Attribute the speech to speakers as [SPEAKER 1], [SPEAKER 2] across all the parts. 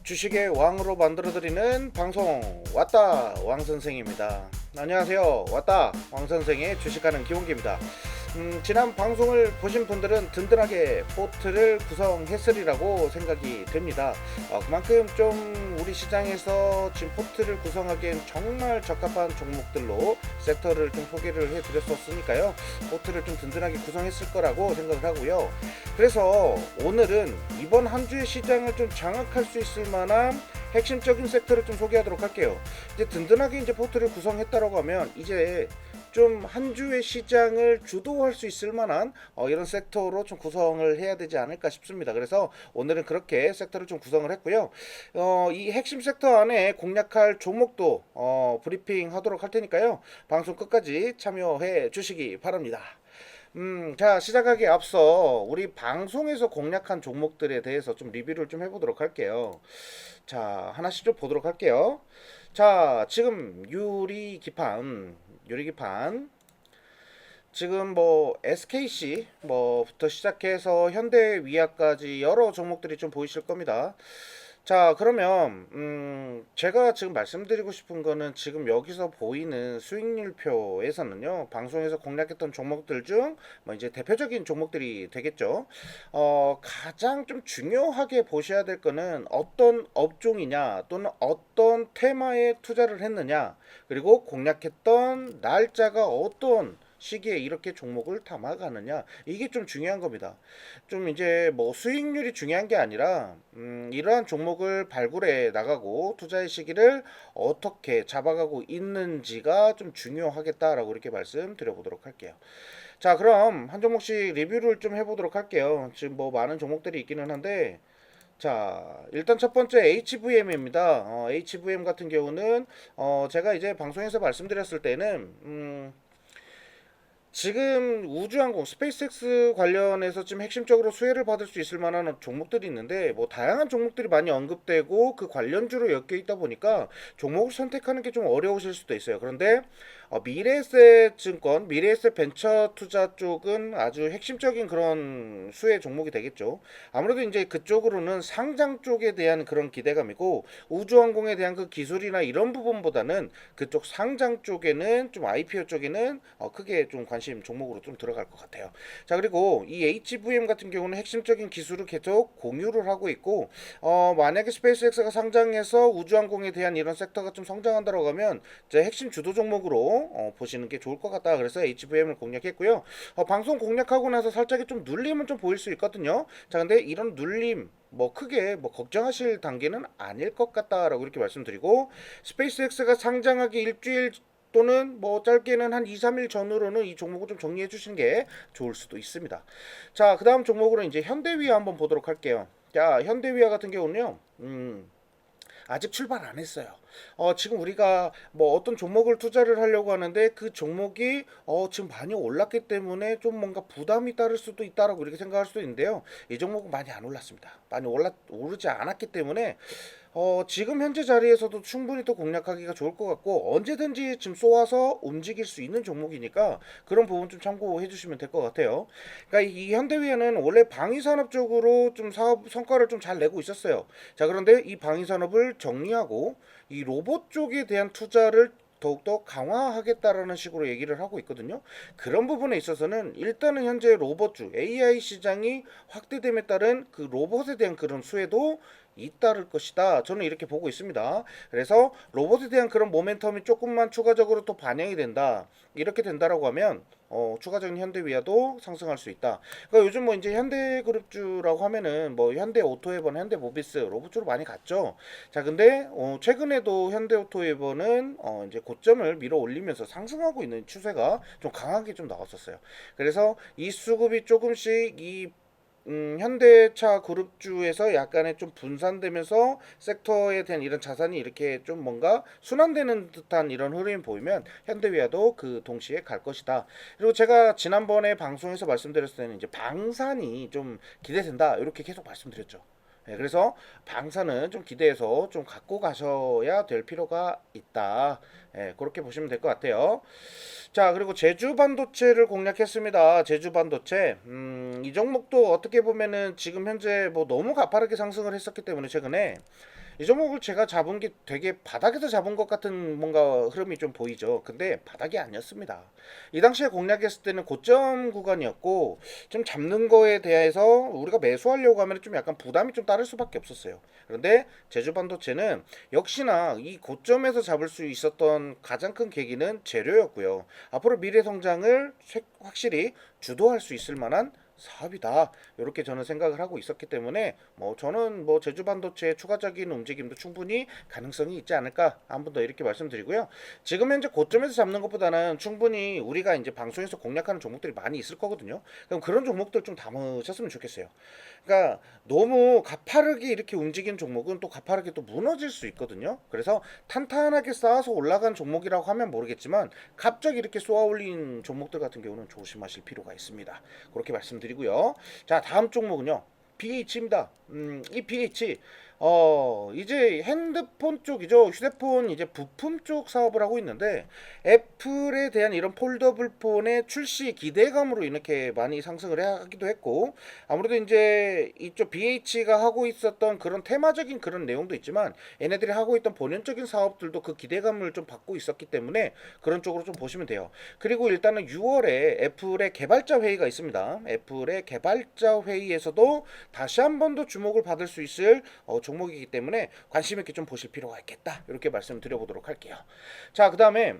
[SPEAKER 1] 주식의 왕으로 만들어드리는 방송 왔다 왕선생입니다. 안녕하세요. 왔다 왕선생의 주식하는 기본기입니다. 지난 방송을 보신 분들은 든든하게 포트를 구성했으리라고 생각이 됩니다. 그만큼 좀 우리 시장에서 지금 포트를 구성하기엔 정말 적합한 종목들로 섹터를 좀 소개를 해드렸었으니까요. 포트를 좀 든든하게 구성했을 거라고 생각을 하고요. 그래서 오늘은 이번 한 주의 시장을 좀 장악할 수 있을 만한 핵심적인 섹터를 좀 소개하도록 할게요. 이제 든든하게 이제 포트를 구성했다라고 하면 이제 좀 한 주의 시장을 주도할 수 있을 만한 이런 섹터로 좀 구성을 해야 되지 않을까 싶습니다. 그래서 오늘은 그렇게 섹터를 좀 구성을 했고요. 이 핵심 섹터 안에 공략할 종목도 브리핑 하도록 할 테니까요. 방송 끝까지 참여해 주시기 바랍니다. 자, 시작하기 앞서 우리 방송에서 공략한 종목들에 대해서 좀 리뷰를 좀 해보도록 할게요. 자, 하나씩 좀 보도록 할게요. 자, 지금 유리기판 지금 뭐 SKC 뭐부터 시작해서 현대위아까지 여러 종목들이 좀 보이실 겁니다. 자, 그러면 제가 지금 말씀드리고 싶은 거는 지금 여기서 보이는 수익률표에서는요, 방송에서 공략했던 종목들 중 뭐 이제 대표적인 종목들이 되겠죠. 가장 좀 중요하게 보셔야 될 거는 어떤 업종이냐 또는 어떤 테마에 투자를 했느냐, 그리고 공략했던 날짜가 어떤 시기에 이렇게 종목을 담아가느냐, 이게 좀 중요한 겁니다. 좀 이제 뭐 수익률이 중요한 게 아니라 이러한 종목을 발굴해 나가고 투자의 시기를 어떻게 잡아가고 있는지가 좀 중요하겠다라고 이렇게 말씀드려 보도록 할게요. 자, 그럼 한 종목씩 리뷰를 좀 해보도록 할게요. 지금 뭐 많은 종목들이 있기는 한데, 자, 일단 첫 번째 HVM입니다. HVM 같은 경우는 제가 이제 방송에서 말씀드렸을 때는 지금 우주항공 스페이스X 관련해서 좀 핵심적으로 수혜를 받을 수 있을 만한 종목들이 있는데, 뭐 다양한 종목들이 많이 언급되고 그 관련주로 엮여 있다 보니까 종목을 선택하는 게 좀 어려우실 수도 있어요. 그런데 미래에셋 증권, 미래에셋 벤처 투자 쪽은 아주 핵심적인 그런 수혜 종목이 되겠죠. 아무래도 이제 그쪽으로는 상장 쪽에 대한 그런 기대감이고, 우주항공에 대한 그 기술이나 이런 부분보다는 그쪽 상장 쪽에는 좀 IPO 쪽에는 크게 좀 관심 종목으로 좀 들어갈 것 같아요. 자, 그리고 이 HVM 같은 경우는 핵심적인 기술을 계속 공유를 하고 있고, 만약에 스페이스X가 상장해서 우주항공에 대한 이런 섹터가 좀 성장한다고 하면 이제 핵심 주도 종목으로 보시는 게 좋을 것 같다. 그래서 HVM을 공략했고요. 방송 공략하고 나서 살짝의 좀 눌림은 좀 보일 수 있거든요. 자, 근데 이런 눌림 뭐 크게 뭐 걱정하실 단계는 아닐 것 같다라고 이렇게 말씀드리고, 스페이스X가 상장하기 일주일 또는 뭐 짧게는 한 2, 3일 전으로는 이 종목을 좀 정리해 주시는 게 좋을 수도 있습니다. 자, 그 다음 종목으로 이제 현대위아 한번 보도록 할게요. 자, 현대위아 같은 경우는요, 아직 출발 안 했어요. 지금 우리가 뭐 어떤 종목을 투자를 하려고 하는데 그 종목이 지금 많이 올랐기 때문에 좀 뭔가 부담이 따를 수도 있다라고 이렇게 생각할 수도 있는데요. 이 종목은 많이 안 올랐습니다. 많이 오르지 않았기 때문에 지금 현재 자리에서도 충분히 또 공략하기가 좋을 것 같고, 언제든지 지금 쏘아서 움직일 수 있는 종목이니까 그런 부분 좀 참고해 주시면 될 것 같아요. 그러니까 이 현대위에는 원래 방위산업 쪽으로 좀 사업 성과를 좀 잘 내고 있었어요. 자, 그런데 이 방위산업을 정리하고 이 로봇 쪽에 대한 투자를 더욱더 강화하겠다라는 식으로 얘기를 하고 있거든요. 그런 부분에 있어서는 일단은 현재 로봇주 AI 시장이 확대됨에 따른 그 로봇에 대한 그런 수혜도 잇따를 것이다. 저는 이렇게 보고 있습니다. 그래서 로봇에 대한 그런 모멘텀이 조금만 추가적으로 또 반영이 된다. 이렇게 된다라고 하면 추가적인 현대위아도 상승할 수 있다. 그러니까 요즘 뭐 이제 현대그룹주라고 하면은 뭐 현대오토에버, 현대모비스 로봇주로 많이 갔죠. 자, 근데 최근에도 현대오토에버는 이제 고점을 밀어 올리면서 상승하고 있는 추세가 좀 강하게 좀 나왔었어요. 그래서 이 수급이 조금씩 이 현대차 그룹주에서 약간의 좀 분산되면서 섹터에 대한 이런 자산이 이렇게 좀 뭔가 순환되는 듯한 이런 흐름이 보이면 현대위아도 그 동시에 갈 것이다. 그리고 제가 지난번에 방송에서 말씀드렸을 때는 이제 방산이 좀 기대된다, 이렇게 계속 말씀드렸죠. 네, 그래서 방사는 좀 기대해서 좀 갖고 가셔야 될 필요가 있다. 네, 그렇게 보시면 될 것 같아요. 자, 그리고 제주 반도체를 공략했습니다. 제주 반도체. 이 종목도 어떻게 보면은 지금 현재 뭐 너무 가파르게 상승을 했었기 때문에 최근에 이 종목을 제가 잡은 게 되게 바닥에서 잡은 것 같은 뭔가 흐름이 좀 보이죠. 근데 바닥이 아니었습니다. 이 당시에 공략했을 때는 고점 구간이었고 좀 잡는 거에 대해서 우리가 매수하려고 하면 좀 약간 부담이 좀 따를 수밖에 없었어요. 그런데 제주반도체는 역시나 이 고점에서 잡을 수 있었던 가장 큰 계기는 재료였고요. 앞으로 미래 성장을 확실히 주도할 수 있을 만한 사업이다. 이렇게 저는 생각을 하고 있었기 때문에 뭐 저는 뭐 제주 반도체의 추가적인 움직임도 충분히 가능성이 있지 않을까 한 번 더 이렇게 말씀드리고요. 지금 현재 고점에서 잡는 것보다는 충분히 우리가 이제 방송에서 공략하는 종목들이 많이 있을 거거든요. 그럼 그런 종목들 좀 담으셨으면 좋겠어요. 그러니까 너무 가파르게 이렇게 움직이는 종목은 또 가파르게 또 무너질 수 있거든요. 그래서 탄탄하게 쌓아서 올라간 종목이라고 하면 모르겠지만 갑자기 이렇게 쏘아 올린 종목들 같은 경우는 조심하실 필요가 있습니다. 그렇게 말씀드리고요. 자, 다음 종목은요. BH입니다. 이 BH 이제 핸드폰 쪽이죠. 휴대폰 이제 부품 쪽 사업을 하고 있는데 애플에 대한 이런 폴더블 폰의 출시 기대감으로 이렇게 많이 상승을 하기도 했고 아무래도 이제 이쪽 BH가 하고 있었던 그런 테마적인 그런 내용도 있지만 얘네들이 하고 있던 본연적인 사업들도 그 기대감을 좀 받고 있었기 때문에 그런 쪽으로 좀 보시면 돼요. 그리고 일단은 6월에 애플의 개발자 회의가 있습니다. 애플의 개발자 회의에서도 다시 한 번 더 주목을 받을 수 있을 종목이기 때문에 관심 있게 좀 보실 필요가 있겠다. 이렇게 말씀드려보도록 할게요. 자, 그 다음에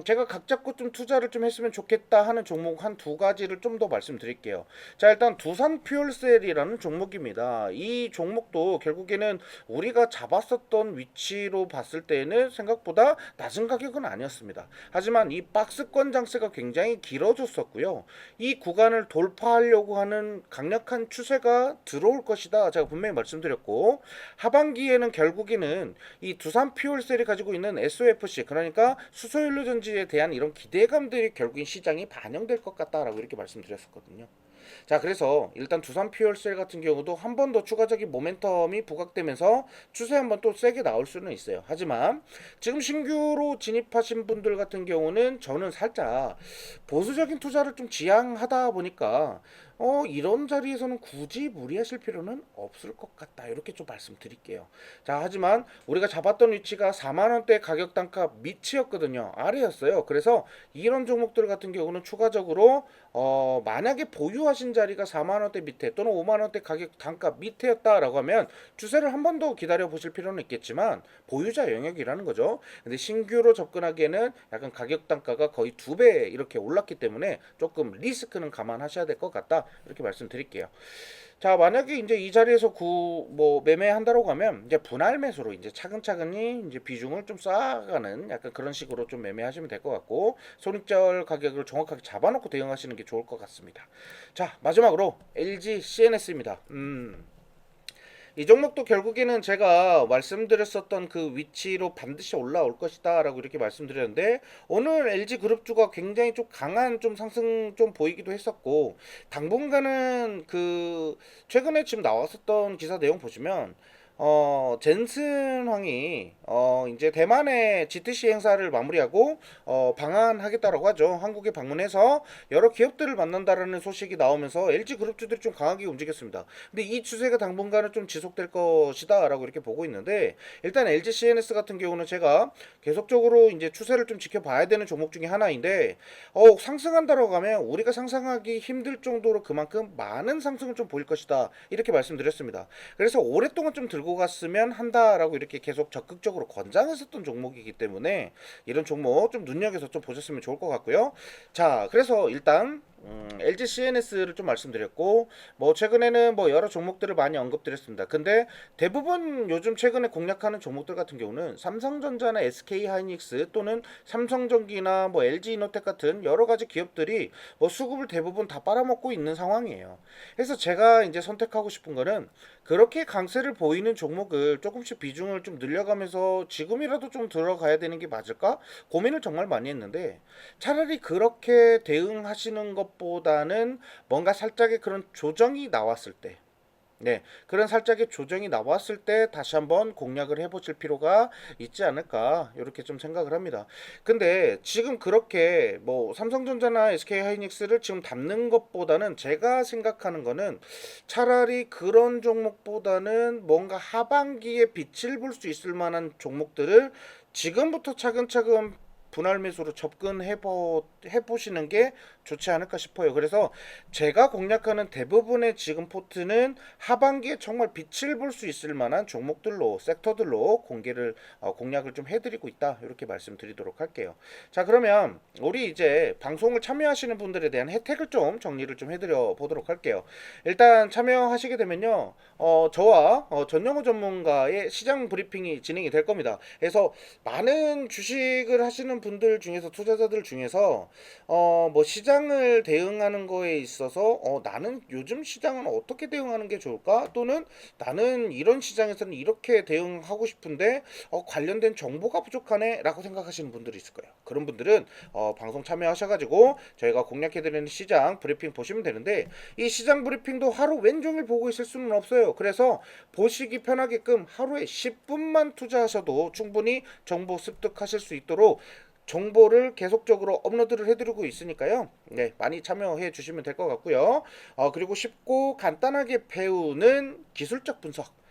[SPEAKER 1] 제가 각 잡고 좀 투자를 좀 했으면 좋겠다 하는 종목 한 두 가지를 좀 더 말씀드릴게요. 자, 일단 두산 퓨얼셀이라는 종목입니다. 이 종목도 결국에는 우리가 잡았었던 위치로 봤을 때는 생각보다 낮은 가격은 아니었습니다. 하지만 이 박스권 장세가 굉장히 길어졌었고요. 이 구간을 돌파하려고 하는 강력한 추세가 들어올 것이다. 제가 분명히 말씀드렸고 하반기에는 결국에는 이 두산 퓨얼셀이 가지고 있는 SOFC 그러니까 수소연료 전지에 대한 이런 기대감들이 결국엔 시장이 반영될 것 같다라고 이렇게 말씀드렸었거든요. 자, 그래서 일단 두산 퓨얼셀 같은 경우도 한 번 더 추가적인 모멘텀이 부각되면서 추세 한번 또 세게 나올 수는 있어요. 하지만 지금 신규로 진입하신 분들 같은 경우는 저는 살짝 보수적인 투자를 좀 지향하다 보니까 이런 자리에서는 굳이 무리하실 필요는 없을 것 같다. 이렇게 좀 말씀드릴게요. 자, 하지만 우리가 잡았던 위치가 4만 원대 가격 단가 밑이었거든요. 아래였어요. 그래서 이런 종목들 같은 경우는 추가적으로 만약에 보유하신 자리가 4만 원대 밑에 또는 5만 원대 가격 단가 밑에였다라고 하면 추세를 한 번 더 기다려 보실 필요는 있겠지만 보유자 영역이라는 거죠. 근데 신규로 접근하기에는 약간 가격 단가가 거의 2배 이렇게 올랐기 때문에 조금 리스크는 감안하셔야 될 것 같다. 이렇게 말씀드릴게요. 자, 만약에 이제 이 자리에서 매매한다고 하면 이제 분할 매수로 이제 차근차근히 이제 비중을 좀 쌓아가는 약간 그런 식으로 좀 매매하시면 될 것 같고 손익절 가격을 정확하게 잡아놓고 대응하시는 게 좋을 것 같습니다. 자, 마지막으로 LG CNS입니다. 이 종목도 결국에는 제가 말씀드렸었던 그 위치로 반드시 올라올 것이다 라고 이렇게 말씀드렸는데 오늘 LG그룹주가 굉장히 좀 강한 좀 상승 좀 보이기도 했었고 당분간은 그 최근에 지금 나왔었던 기사 내용 보시면 젠슨 황이 이제 대만의 GTC 행사를 마무리하고 방한하겠다라고 하죠. 한국에 방문해서 여러 기업들을 만난다라는 소식이 나오면서 LG 그룹주들이 좀 강하게 움직였습니다. 근데 이 추세가 당분간은 좀 지속될 것이다라고 이렇게 보고 있는데 일단 LG CNS 같은 경우는 제가 계속적으로 이제 추세를 좀 지켜봐야 되는 종목 중에 하나인데 상승한다라고 하면 우리가 상상하기 힘들 정도로 그만큼 많은 상승을 좀 보일 것이다 이렇게 말씀드렸습니다. 그래서 오랫동안 좀 들고 갔으면 한다라고 이렇게 계속 적극적으로 권장했었던 종목이기 때문에 이런 종목 좀 눈여겨서 좀 보셨으면 좋을 것 같고요. 자, 그래서 일단 LG CNS를 좀 말씀드렸고 뭐 최근에는 뭐 여러 종목들을 많이 언급드렸습니다. 근데 대부분 요즘 최근에 공략하는 종목들 같은 경우는 삼성전자나 SK하이닉스 또는 삼성전기나 뭐 LG이노텍 같은 여러 가지 기업들이 뭐 수급을 대부분 다 빨아먹고 있는 상황이에요. 그래서 제가 이제 선택하고 싶은 거는 그렇게 강세를 보이는 종목을 조금씩 비중을 좀 늘려가면서 지금이라도 좀 들어가야 되는 게 맞을까? 고민을 정말 많이 했는데 차라리 그렇게 대응하시는 것보다는 뭔가 살짝의 그런 조정이 나왔을 때 네, 그런 살짝의 조정이 나왔을 때 다시 한번 공략을 해보실 필요가 있지 않을까 이렇게 좀 생각을 합니다. 근데 지금 그렇게 뭐 삼성전자나 SK하이닉스를 지금 담는 것보다는 제가 생각하는 거는 차라리 그런 종목보다는 뭔가 하반기에 빛을 볼 수 있을 만한 종목들을 지금부터 차근차근 분할 매수로 해보시는 게 좋지 않을까 싶어요. 그래서 제가 공략하는 대부분의 지금 포트는 하반기에 정말 빛을 볼 수 있을 만한 종목들로, 섹터들로 공략을 좀 해드리고 있다. 이렇게 말씀드리도록 할게요. 자, 그러면 우리 이제 방송을 참여하시는 분들에 대한 혜택을 좀 정리를 좀 해드려 보도록 할게요. 일단 참여하시게 되면요, 저와 전영호 전문가의 시장 브리핑이 진행이 될 겁니다. 그래서 많은 주식을 하시는 분들 중에서, 투자자들 중에서 뭐 시장을 대응하는 거에 있어서 나는 요즘 시장은 어떻게 대응하는 게 좋을까? 또는 나는 이런 시장에서는 이렇게 대응하고 싶은데 관련된 정보가 부족하네 라고 생각하시는 분들이 있을 거예요. 그런 분들은 방송 참여하셔가지고 저희가 공략해드리는 시장 브리핑 보시면 되는데, 이 시장 브리핑도 하루 왼종일 보고 있을 수는 없어요. 그래서 보시기 편하게끔 하루에 10분만 투자하셔도 충분히 정보 습득하실 수 있도록 정보를 계속적으로 업로드를 해드리고 있으니까요. 네, 많이 참여해 주시면 될 것 같고요. 그리고 쉽고 간단하게 배우는 기술적 분석.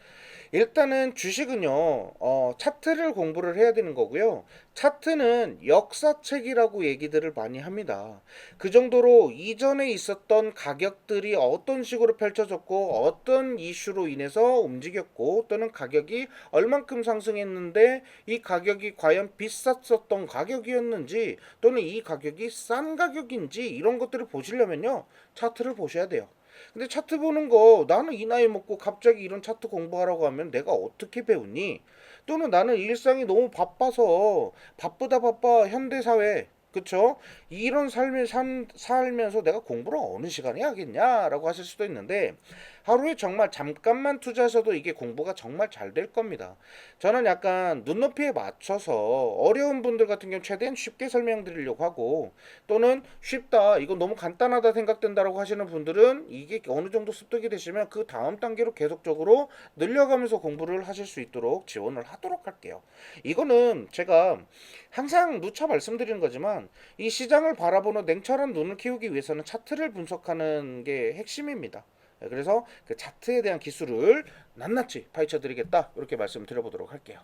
[SPEAKER 1] 일단은 주식은요, 차트를 공부를 해야 되는 거고요. 차트는 역사책이라고 얘기들을 많이 합니다. 그 정도로 이전에 있었던 가격들이 어떤 식으로 펼쳐졌고, 어떤 이슈로 인해서 움직였고, 또는 가격이 얼만큼 상승했는데, 이 가격이 과연 비쌌었던 가격이었는지, 또는 이 가격이 싼 가격인지, 이런 것들을 보시려면요, 차트를 보셔야 돼요. 근데 차트 보는 거, 나는 이 나이 먹고 갑자기 이런 차트 공부하라고 하면 내가 어떻게 배우니? 또는 나는 일상이 너무 바빠서 바쁘다 바빠 현대사회, 그쵸? 이런 살면서 내가 공부를 어느 시간에 하겠냐라고 하실 수도 있는데, 하루에 정말 잠깐만 투자하셔도 이게 공부가 정말 잘 될 겁니다. 저는 약간 눈높이에 맞춰서 어려운 분들 같은 경우 최대한 쉽게 설명드리려고 하고, 또는 쉽다, 이거 너무 간단하다 생각된다라고 하시는 분들은 이게 어느 정도 습득이 되시면 그 다음 단계로 계속적으로 늘려가면서 공부를 하실 수 있도록 지원을 하도록 할게요. 이거는 제가 항상 누차 말씀드리는 거지만, 이 시장을 바라보는 냉철한 눈을 키우기 위해서는 차트를 분석하는 게 핵심입니다. 그래서 그 차트에 대한 기술을 낱낱이 파헤쳐 드리겠다, 이렇게 말씀드려보도록 할게요.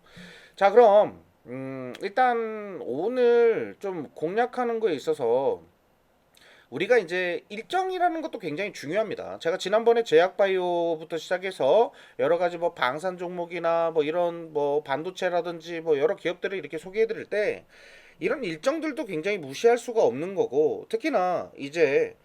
[SPEAKER 1] 자, 그럼 일단 오늘 좀 공략하는 거에 있어서 우리가 이제 일정이라는 것도 굉장히 중요합니다. 제가 지난번에 제약바이오부터 시작해서 여러 가지 뭐 방산 종목이나 뭐 이런 뭐 반도체라든지 뭐 여러 기업들을 이렇게 소개해 드릴 때 이런 일정들도 굉장히 무시할 수가 없는 거고, 특히나 이제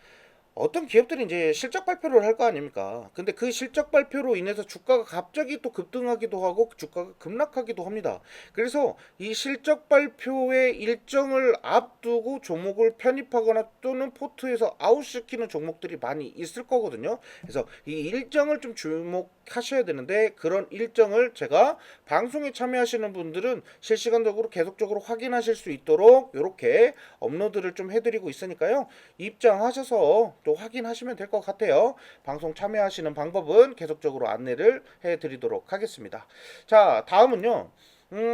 [SPEAKER 1] 어떤 기업들이 이제 실적 발표를 할 거 아닙니까? 근데 그 실적 발표로 인해서 주가가 갑자기 또 급등하기도 하고 주가가 급락하기도 합니다. 그래서 이 실적 발표의 일정을 앞두고 종목을 편입하거나 또는 포트에서 아웃시키는 종목들이 많이 있을 거거든요. 그래서 이 일정을 좀 주목하셔야 되는데, 그런 일정을 제가 방송에 참여하시는 분들은 실시간적으로 계속적으로 확인하실 수 있도록 이렇게 업로드를 좀 해드리고 있으니까요. 입장하셔서 또 확인하시면 될 것 같아요. 방송 참여하시는 방법은 계속적으로 안내를 해드리도록 하겠습니다. 자, 다음은요.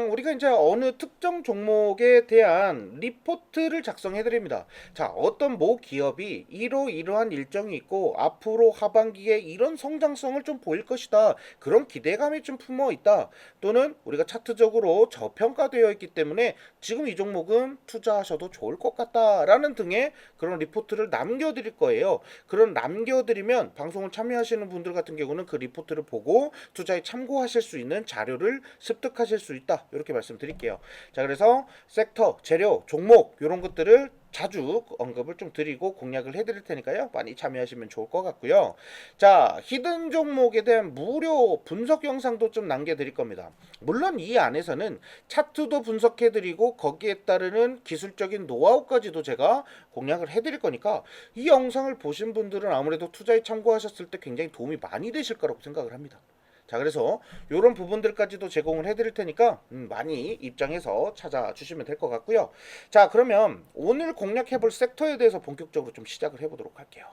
[SPEAKER 1] 우리가 이제 어느 특정 종목에 대한 리포트를 작성해 드립니다. 자, 어떤 모 기업이 이러이러한 일정이 있고 앞으로 하반기에 이런 성장성을 좀 보일 것이다, 그런 기대감이 좀 품어 있다, 또는 우리가 차트적으로 저평가되어 있기 때문에 지금 이 종목은 투자하셔도 좋을 것 같다라는 등의 그런 리포트를 남겨드릴 거예요. 그런 남겨드리면 방송을 참여하시는 분들 같은 경우는 그 리포트를 보고 투자에 참고하실 수 있는 자료를 습득하실 수 있다, 이렇게 말씀드릴게요. 자, 그래서 섹터, 재료, 종목 이런 것들을 자주 언급을 좀 드리고 공략을 해드릴 테니까요. 많이 참여하시면 좋을 것 같고요. 자, 히든 종목에 대한 무료 분석 영상도 좀 남겨드릴 겁니다. 물론 이 안에서는 차트도 분석해드리고 거기에 따르는 기술적인 노하우까지도 제가 공략을 해드릴 거니까 이 영상을 보신 분들은 아무래도 투자에 참고하셨을 때 굉장히 도움이 많이 되실 거라고 생각을 합니다. 자, 그래서 이런 부분들까지도 제공을 해드릴 테니까 많이 입장해서 찾아주시면 될 것 같고요. 자, 그러면 오늘 공략해볼 섹터에 대해서 본격적으로 좀 시작을 해보도록 할게요.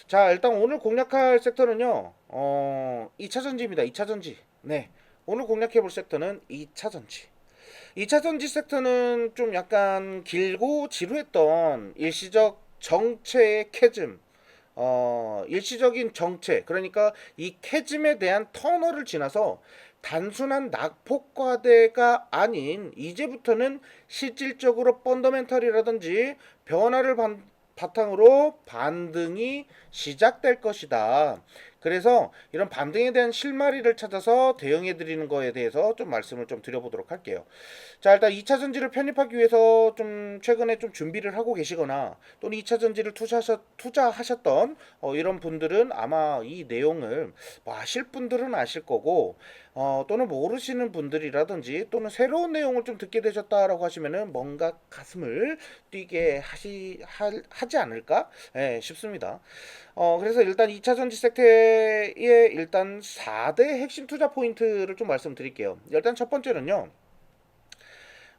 [SPEAKER 1] 자, 일단 오늘 공략할 섹터는요. 2차 전지입니다. 2차 전지. 네. 오늘 공략해 볼 섹터는 2차 전지. 2차 전지 섹터는 좀 약간 길고 지루했던 일시적 정체의 캐즘, 일시적인 정체, 그러니까 이 캐즘에 대한 터널을 지나서 단순한 낙폭과대가 아닌 이제부터는 실질적으로 펀더멘털이라든지 변화를 바탕으로 반등이 시작될 것이다. 그래서 이런 반등에 대한 실마리를 찾아서 대응해 드리는 거에 대해서 좀 말씀을 좀 드려보도록 할게요. 자, 일단 2차 전지를 편입하기 위해서 좀 최근에 좀 준비를 하고 계시거나 또는 2차 전지를 투자하셨던 이런 분들은 아마 이 내용을 뭐 아실 분들은 아실 거고, 또는 모르시는 분들이라든지 또는 새로운 내용을 좀 듣게 되셨다라고 하시면은 뭔가 가슴을 뛰게 하지 않을까 싶습니다. 그래서 일단 2차 전지 섹터의 일단 4대 핵심 투자 포인트를 좀 말씀드릴게요. 일단 첫 번째는요.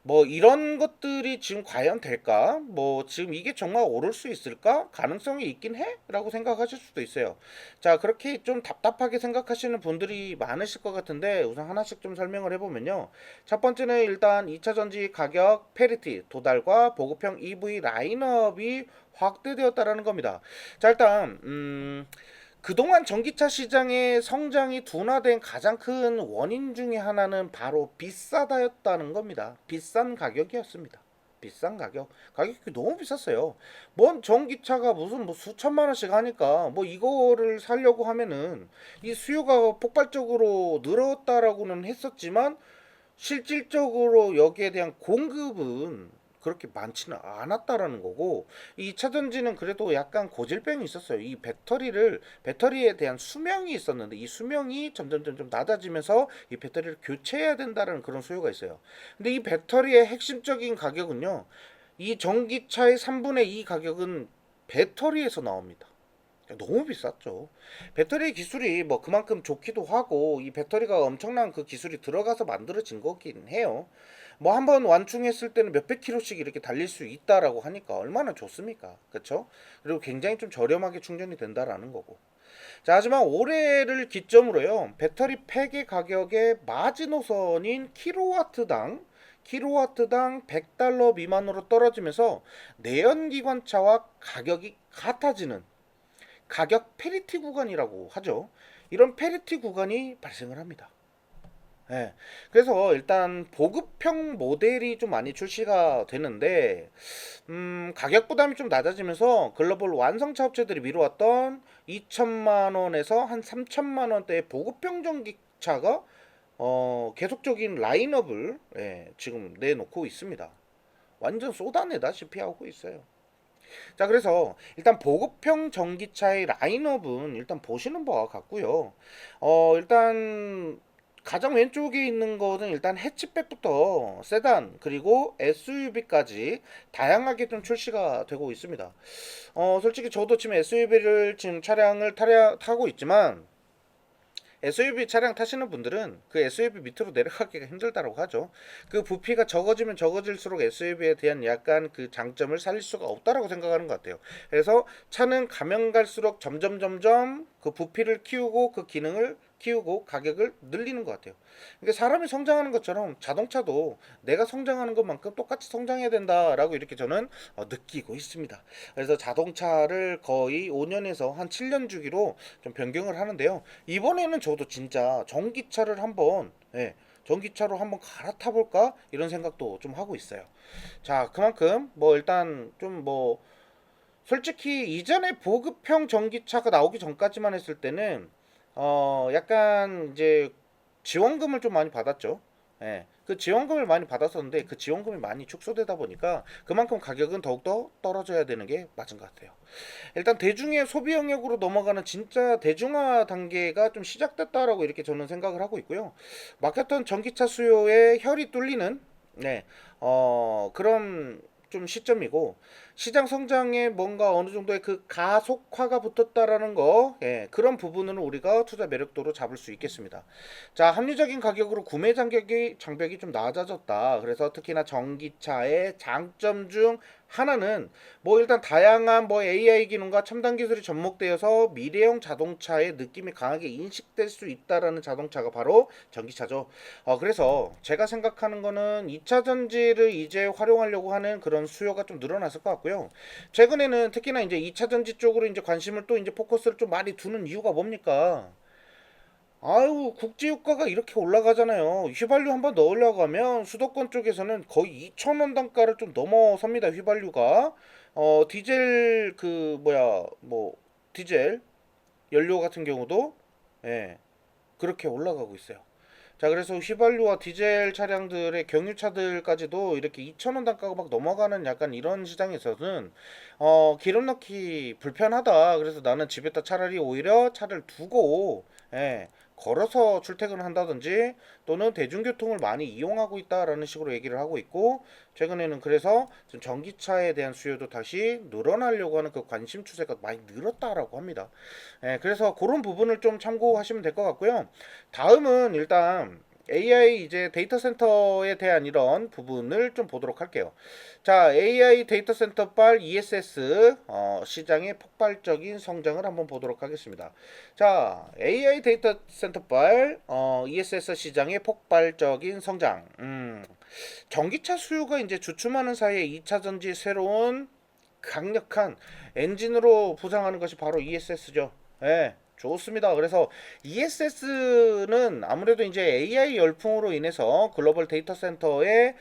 [SPEAKER 1] 뭐 이런 것들이 지금 과연 될까? 뭐 지금 이게 정말 오를 수 있을까? 가능성이 있긴 해? 라고 생각하실 수도 있어요. 자, 그렇게 좀 답답하게 생각하시는 분들이 많으실 것 같은데 우선 하나씩 좀 설명을 해보면요. 첫 번째는 일단 2차 전지 가격 페리티 도달과 보급형 EV 라인업이 확대되었다라는 겁니다. 자, 일단 그동안 전기차 시장의 성장이 둔화된 가장 큰 원인 중에 하나는 바로 비싸다였다는 겁니다. 비싼 가격이었습니다. 비싼 가격. 가격이 너무 비쌌어요. 뭔 전기차가 무슨 뭐 수천만 원씩 하니까 뭐 이거를 사려고 하면은 이 수요가 폭발적으로 늘었다라고는 했었지만 실질적으로 여기에 대한 공급은 그렇게 많지는 않았다라는 거고, 이 2차 전지는 그래도 약간 고질병이 있었어요. 이 배터리에 대한 수명이 있었는데 이 수명이 점점 낮아지면서 이 배터리를 교체해야 된다는 그런 수요가 있어요. 근데 이 배터리의 핵심적인 가격은요, 이 전기차의 3분의 2 가격은 배터리에서 나옵니다. 너무 비쌌죠. 배터리 기술이 뭐 그만큼 좋기도 하고 이 배터리가 엄청난 그 기술이 들어가서 만들어진 거긴 해요. 뭐 한번 완충했을 때는 몇백 킬로씩 이렇게 달릴 수 있다라고 하니까 얼마나 좋습니까? 그렇죠? 그리고 굉장히 좀 저렴하게 충전이 된다라는 거고. 자, 하지만 올해를 기점으로요. 배터리 팩의 가격의 마지노선인 킬로와트당 100달러 미만으로 떨어지면서 내연기관차와 가격이 같아지는 가격 페리티 구간이라고 하죠. 이런 페리티 구간이 발생을 합니다. 예. 그래서 일단 보급형 모델이 좀 많이 출시가 되는데, 가격 부담이 좀 낮아지면서 글로벌 완성차 업체들이 미뤄왔던 2천만 원에서 한 3천만 원대의 보급형 전기차가 계속적인 라인업을 지금 내놓고 있습니다. 완전 쏟아내다시피 하고 있어요. 자, 그래서 일단 보급형 전기차의 라인업은 일단 보시는 바와 같고요. 일단 가장 왼쪽에 있는 거는 일단 해치백부터 세단 그리고 SUV까지 다양하게 좀 출시가 되고 있습니다. 솔직히 저도 지금 SUV를 지금 차량을 타고 있지만 SUV 차량 타시는 분들은 그 SUV 밑으로 내려가기가 힘들다고 하죠. 그 부피가 적어지면 적어질수록 SUV에 대한 약간 그 장점을 살릴 수가 없다라고 생각하는 것 같아요. 그래서 차는 가면 갈수록 점점 그 부피를 키우고 그 기능을 키우고 가격을 늘리는 것 같아요. 그러니까 사람이 성장하는 것처럼 자동차도 내가 성장하는 것만큼 똑같이 성장해야 된다라고 이렇게 저는 느끼고 있습니다. 그래서 자동차를 거의 5년에서 한 7년 주기로 좀 변경을 하는데요. 이번에는 저도 진짜 전기차를 한번 전기차로 한번 갈아타 볼까 이런 생각도 좀 하고 있어요. 자, 그만큼 뭐 일단 좀 뭐 솔직히 이전에 보급형 전기차가 나오기 전까지만 했을 때는 약간 이제 지원금을 좀 많이 받았죠. 그 지원금을 많이 받았었는데 그 지원금이 많이 축소되다 보니까 그만큼 가격은 더욱더 떨어져야 되는 게 맞은 것 같아요. 일단 대중의 소비 영역으로 넘어가는 진짜 대중화 단계가 좀 시작됐다라고 이렇게 저는 생각을 하고 있고요. 막혔던 전기차 수요에 혈이 뚫리는 그런 좀 시점이고, 시장 성장에 뭔가 어느 정도의 그 가속화가 붙었다라는 거, 예, 그런 부분은 우리가 투자 매력도로 잡을 수 있겠습니다. 자, 합리적인 가격으로 구매 장벽이 좀 낮아졌다. 그래서 특히나 전기차의 장점 중 하나는 뭐 일단 다양한 뭐 AI 기능과 첨단 기술이 접목되어서 미래형 자동차의 느낌이 강하게 인식될 수 있다라는 자동차가 바로 전기차죠. 그래서 제가 생각하는 거는 2차 전지를 이제 활용하려고 하는 그런 수요가 좀 늘어났을 것 같고요. 최근에는 특히나 이제 2차 전지 쪽으로 이제 관심을 또 이제 포커스를 좀 많이 두는 이유가 뭡니까? 아유, 국제유가가 이렇게 올라가잖아요. 휘발유 한번 넣으려고 하면 수도권 쪽에서는 거의 2,000원 단가를 좀 넘어섭니다. 휘발유가. 디젤 디젤 연료 같은 경우도 예, 그렇게 올라가고 있어요. 자, 그래서 휘발유와 디젤 차량들의 경유차들까지도 이렇게 2,000원 단가가 막 넘어가는 약간 이런 시장에서는 기름 넣기 불편하다. 그래서 나는 집에다 차라리 오히려 차를 두고 예, 걸어서 출퇴근을 한다든지 또는 대중교통을 많이 이용하고 있다라는 식으로 얘기를 하고 있고, 최근에는 그래서 좀 전기차에 대한 수요도 다시 늘어나려고 하는 그 관심 추세가 많이 늘었다라고 합니다. 예, 그래서 그런 부분을 좀 참고하시면 될 것 같고요. 다음은 일단 AI 이제 데이터 센터에 대한 이런 부분을 좀 보도록 할게요. 자, AI 데이터 센터발 ESS 시장의 폭발적인 성장을 한번 보도록 하겠습니다. 자, AI 데이터 센터발 ESS 시장의 폭발적인 성장. 전기차 수요가 이제 주춤하는 사이에 2차 전지 새로운 강력한 엔진으로 부상하는 것이 바로 ESS죠. 예, 좋습니다. 그래서 ESS는 아무래도 이제 AI 열풍으로 인해서 글로벌 데이터 센터의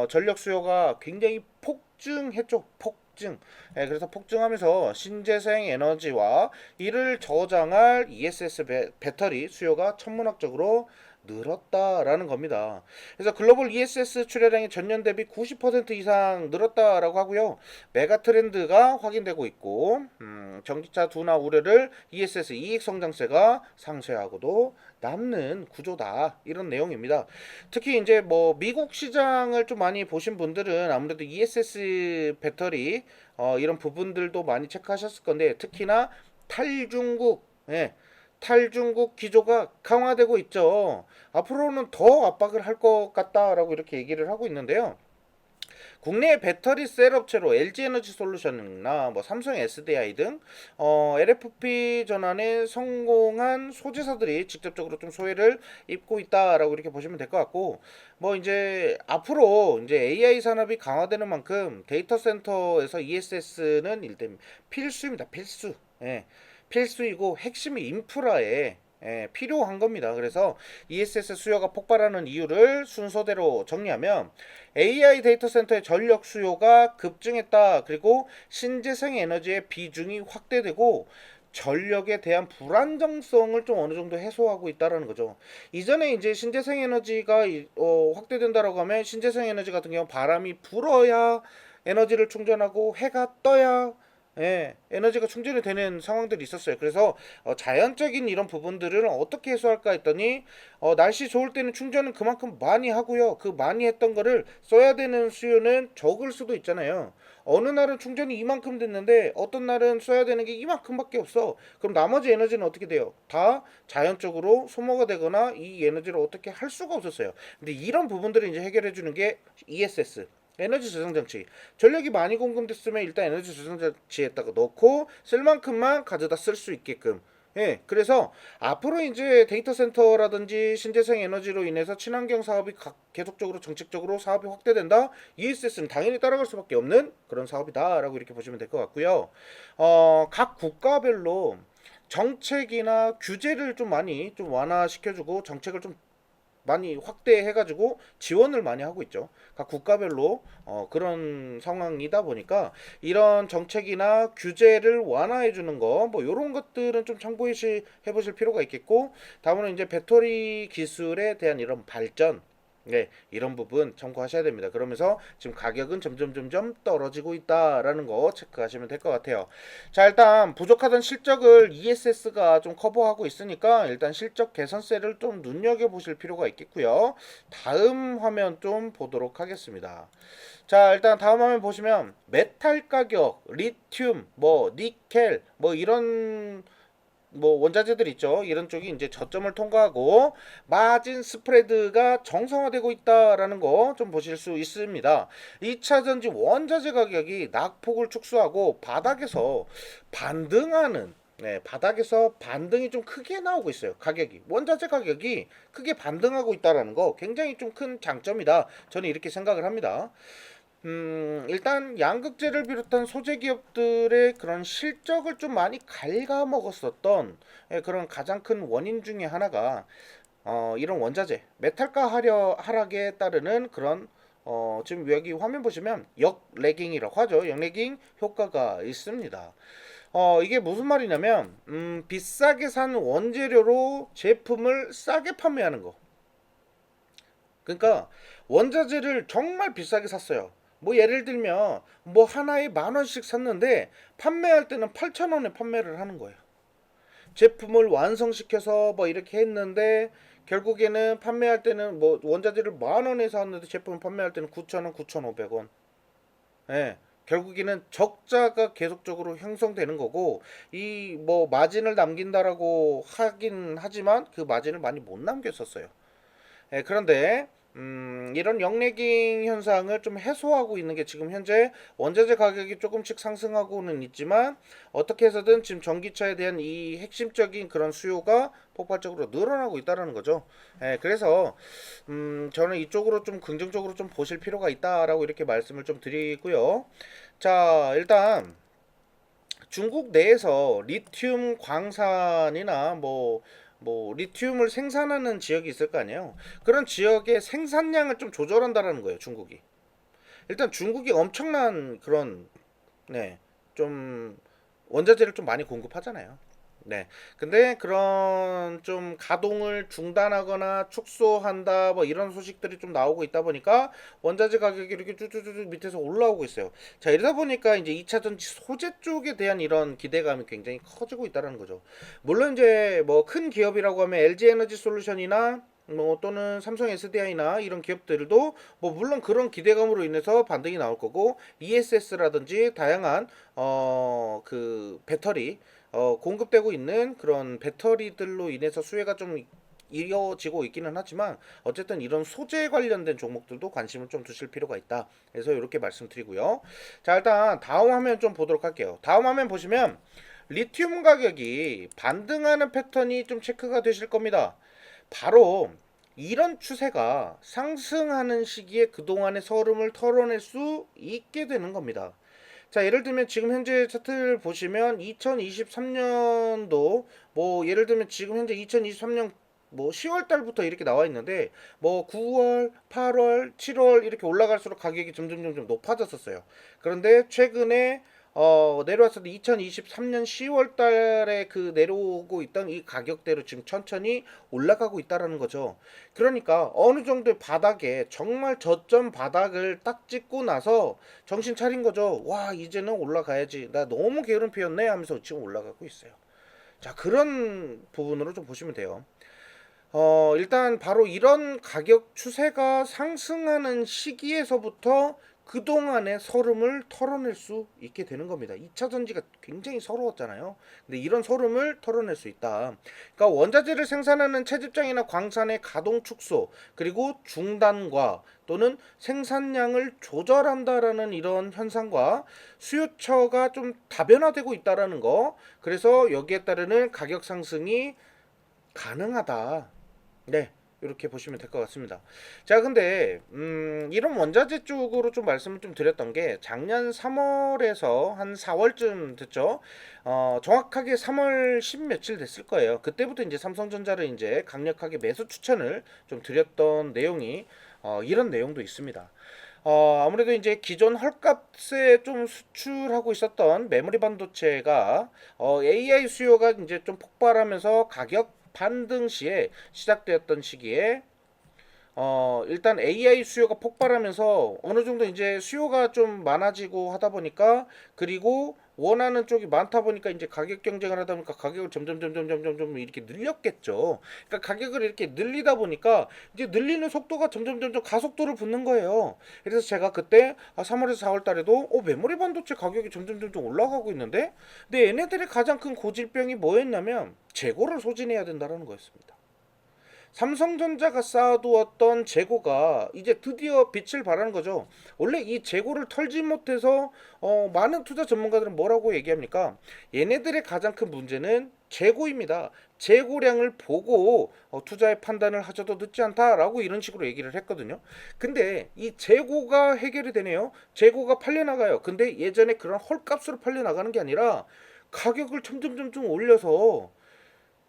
[SPEAKER 1] 전력 수요가 굉장히 폭증했죠. 폭증. 예, 그래서 폭증하면서 신재생 에너지와 이를 저장할 ESS 배터리 수요가 천문학적으로 늘었다라는 겁니다. 그래서 글로벌 ESS 출하량이 전년 대비 90% 이상 늘었다라고 하고요. 메가 트렌드가 확인되고 있고, 전기차 둔화 우려를 ESS 이익 성장세가 상쇄하고도 남는 구조다, 이런 내용입니다. 특히 이제 뭐 미국 시장을 좀 많이 보신 분들은 아무래도 ESS 배터리 이런 부분들도 많이 체크하셨을 건데, 특히나 탈중국, 예, 탈중국 기조가 강화되고 있죠. 앞으로는 더 압박을 할 것 같다라고 이렇게 얘기를 하고 있는데요. 국내 배터리 셀 업체로 LG에너지 솔루션이나 뭐 삼성 SDI 등 LFP 전환에 성공한 소재사들이 직접적으로 좀 소외를 입고 있다라고 이렇게 보시면 될 것 같고, 뭐 이제 앞으로 이제 AI 산업이 강화되는 만큼 데이터 센터에서 ESS는 일단 필수입니다. 필수. 예. 필수이고 핵심 인프라에 필요한 겁니다. 그래서 ESS 수요가 폭발하는 이유를 순서대로 정리하면 AI 데이터 센터의 전력 수요가 급증했다. 그리고 신재생 에너지의 비중이 확대되고 전력에 대한 불안정성을 좀 어느 정도 해소하고 있다라는 거죠. 이전에 이제 신재생 에너지가 확대된다라고 하면 신재생 에너지 같은 경우 바람이 불어야 에너지를 충전하고 해가 떠야 에너지가 충전이 되는 상황들이 있었어요. 그래서 자연적인 이런 부분들을 어떻게 해소할까 했더니 날씨 좋을 때는 충전은 그만큼 많이 하고요. 그 많이 했던 거를 써야 되는 수요는 적을 수도 있잖아요. 어느 날은 충전이 이만큼 됐는데 어떤 날은 써야 되는 게 이만큼밖에 없어. 그럼 나머지 에너지는 어떻게 돼요? 다 자연적으로 소모가 되거나 이 에너지를 어떻게 할 수가 없었어요. 근데 이런 부분들을 이제 해결해 주는 게 ESS. 에너지 저장 장치. 전력이 많이 공급됐으면 일단 에너지 저장 장치에다가 넣고 쓸 만큼만 가져다 쓸 수 있게끔. 예, 그래서 앞으로 이제 데이터 센터라든지 신재생 에너지로 인해서 친환경 사업이 계속적으로 정책적으로 사업이 확대된다. ESS는 당연히 따라갈 수밖에 없는 그런 사업이다라고 이렇게 보시면 될 것 같고요. 각 국가별로 정책이나 규제를 좀 많이 좀 완화시켜주고 정책을 좀 많이 확대해가지고 지원을 많이 하고 있죠. 각 국가별로 그런 상황이다 보니까 이런 정책이나 규제를 완화해 주는 거 뭐 이런 것들은 좀 참고해 보실 필요가 있겠고, 다음은 이제 배터리 기술에 대한 이런 발전, 네, 이런 부분 참고하셔야 됩니다. 그러면서 지금 가격은 점점 떨어지고 있다라는 거 체크하시면 될 것 같아요. 자, 일단 부족하던 실적을 ESS가 좀 커버하고 있으니까 일단 실적 개선세를 좀 눈여겨보실 필요가 있겠고요. 다음 화면 좀 보도록 하겠습니다. 자, 일단 다음 화면 보시면 메탈 가격, 리튬, 뭐 니켈, 뭐 이런 뭐 원자재들 있죠. 이런 쪽이 이제 저점을 통과하고 마진 스프레드가 정상화되고 있다라는 거 좀 보실 수 있습니다. 2차 전지 원자재 가격이 낙폭을 축소하고 바닥에서 반등하는, 네, 바닥에서 반등이 좀 크게 나오고 있어요. 가격이 원자재 가격이 크게 반등하고 있다라는 거 굉장히 좀 큰 장점이다. 저는 이렇게 생각을 합니다. 일단 양극재를 비롯한 소재 기업들의 그런 실적을 좀 많이 갉아먹었었던 그런 가장 큰 원인 중에 하나가 이런 원자재 메탈가 하락에 따르는 그런 지금 여기 화면 보시면 역레깅이라고 하죠. 역레깅 효과가 있습니다. 이게 무슨 말이냐면 비싸게 산 원재료로 제품을 싸게 판매하는 거. 그러니까 원자재를 정말 비싸게 샀어요. 뭐 예를 들면 뭐 하나에 10,000원씩 샀는데 판매할 때는 8,000원에 판매를 하는 거예요. 제품을 완성시켜서 뭐 이렇게 했는데 결국에는 판매할 때는 뭐 원자재를 10,000원에 샀는데 제품을 판매할 때는 9,000원, 9,500원. 예. 결국에는 적자가 계속적으로 형성되는 거고 이 뭐 마진을 남긴다라고 하긴 하지만 그 마진을 많이 못 남겼었어요. 예, 그런데 이런 역내깅 현상을 좀 해소하고 있는 게 지금 현재 원자재 가격이 조금씩 상승하고는 있지만 어떻게 해서든 지금 전기차에 대한 이 핵심적인 그런 수요가 폭발적으로 늘어나고 있다는 거죠. 예, 그래서 저는 이쪽으로 좀 긍정적으로 좀 보실 필요가 있다라고 이렇게 말씀을 좀 드리고요. 자, 일단 중국 내에서 리튬 광산이나 뭐 리튬을 생산하는 지역이 있을 거 아니에요. 그런 지역의 생산량을 좀 조절한다라는 거예요, 중국이. 일단 중국이 엄청난 그런 네, 좀 원자재를 좀 많이 공급하잖아요. 네. 근데 그런 좀 가동을 중단하거나 축소한다 뭐 이런 소식들이 좀 나오고 있다 보니까 원자재 가격이 이렇게 쭈쭈쭈 밑에서 올라오고 있어요. 자, 이러다 보니까 이제 2차 전지 소재 쪽에 대한 이런 기대감이 굉장히 커지고 있다는 거죠. 물론 이제 뭐 큰 기업이라고 하면 LG 에너지 솔루션이나 뭐 또는 삼성 SDI나 이런 기업들도 뭐 물론 그런 기대감으로 인해서 반등이 나올 거고 ESS라든지 다양한 그 배터리 공급되고 있는 그런 배터리들로 인해서 수혜가 좀 이어지고 있기는 하지만 어쨌든 이런 소재 관련된 종목들도 관심을 좀 두실 필요가 있다. 그래서 이렇게 말씀드리고요. 자, 일단 다음 화면 좀 보도록 할게요. 다음 화면 보시면 리튬 가격이 반등하는 패턴이 좀 체크가 되실 겁니다. 바로 이런 추세가 상승하는 시기에 그동안의 서름을 털어낼 수 있게 되는 겁니다. 자, 예를 들면 지금 현재 차트를 보시면 2023년도 뭐 예를 들면 지금 현재 2023년 뭐 10월 달부터 이렇게 나와 있는데 뭐 9월, 8월, 7월 이렇게 올라갈수록 가격이 점점 높아졌었어요. 그런데 최근에 내려왔을 때 2023년 10월 달에 그 내려오고 있던 이 가격대로 지금 천천히 올라가고 있다라는 거죠. 그러니까 어느 정도의 바닥에 정말 저점 바닥을 딱 찍고 나서 정신 차린 거죠. 와, 이제는 올라가야지. 나 너무 게으름 피웠네 하면서 지금 올라가고 있어요. 자, 그런 부분으로 좀 보시면 돼요. 일단 바로 이런 가격 추세가 상승하는 시기에서부터 그동안의 서름을 털어낼 수 있게 되는 겁니다. 2차 전지가 굉장히 서러웠잖아요. 근데 이런 서름을 털어낼 수 있다. 그러니까 원자재를 생산하는 채집장이나 광산의 가동 축소, 그리고 중단과 또는 생산량을 조절한다라는 이런 현상과 수요처가 좀 다변화되고 있다라는 거. 그래서 여기에 따르는 가격 상승이 가능하다. 네, 이렇게 보시면 될 것 같습니다. 자, 근데 이런 원자재 쪽으로 좀 말씀을 좀 드렸던 게 작년 3월에서 한 4월쯤 됐죠. 정확하게 3월 10 며칠 됐을 거예요. 그때부터 이제 삼성전자를 이제 강력하게 매수 추천을 좀 드렸던 내용이 이런 내용도 있습니다. 아무래도 이제 기존 헐값에 좀 수출하고 있었던 메모리 반도체가 AI 수요가 이제 좀 폭발하면서 가격 반등 시에 시작되었던 시기에 일단 AI 수요가 폭발하면서 어느 정도 이제 수요가 좀 많아지고 하다 보니까, 그리고 원하는 쪽이 많다 보니까 이제 가격 경쟁을 하다 보니까 가격을 점점 이렇게 늘렸겠죠. 그러니까 가격을 이렇게 늘리다 보니까 이제 늘리는 속도가 점점 가속도를 붙는 거예요. 그래서 제가 그때 3월에서 4월 달에도 메모리 반도체 가격이 점점 올라가고 있는데, 근데 얘네들의 가장 큰 고질병이 뭐였냐면 재고를 소진해야 된다는 거였습니다. 삼성전자가 쌓아두었던 재고가 이제 드디어 빛을 발하는 거죠. 원래 이 재고를 털지 못해서 많은 투자 전문가들은 뭐라고 얘기합니까? 얘네들의 가장 큰 문제는 재고입니다. 재고량을 보고 투자의 판단을 하셔도 늦지 않다라고 이런 식으로 얘기를 했거든요. 근데 이 재고가 해결이 되네요. 재고가 팔려나가요. 근데 예전에 그런 헐값으로 팔려나가는 게 아니라 가격을 점점 올려서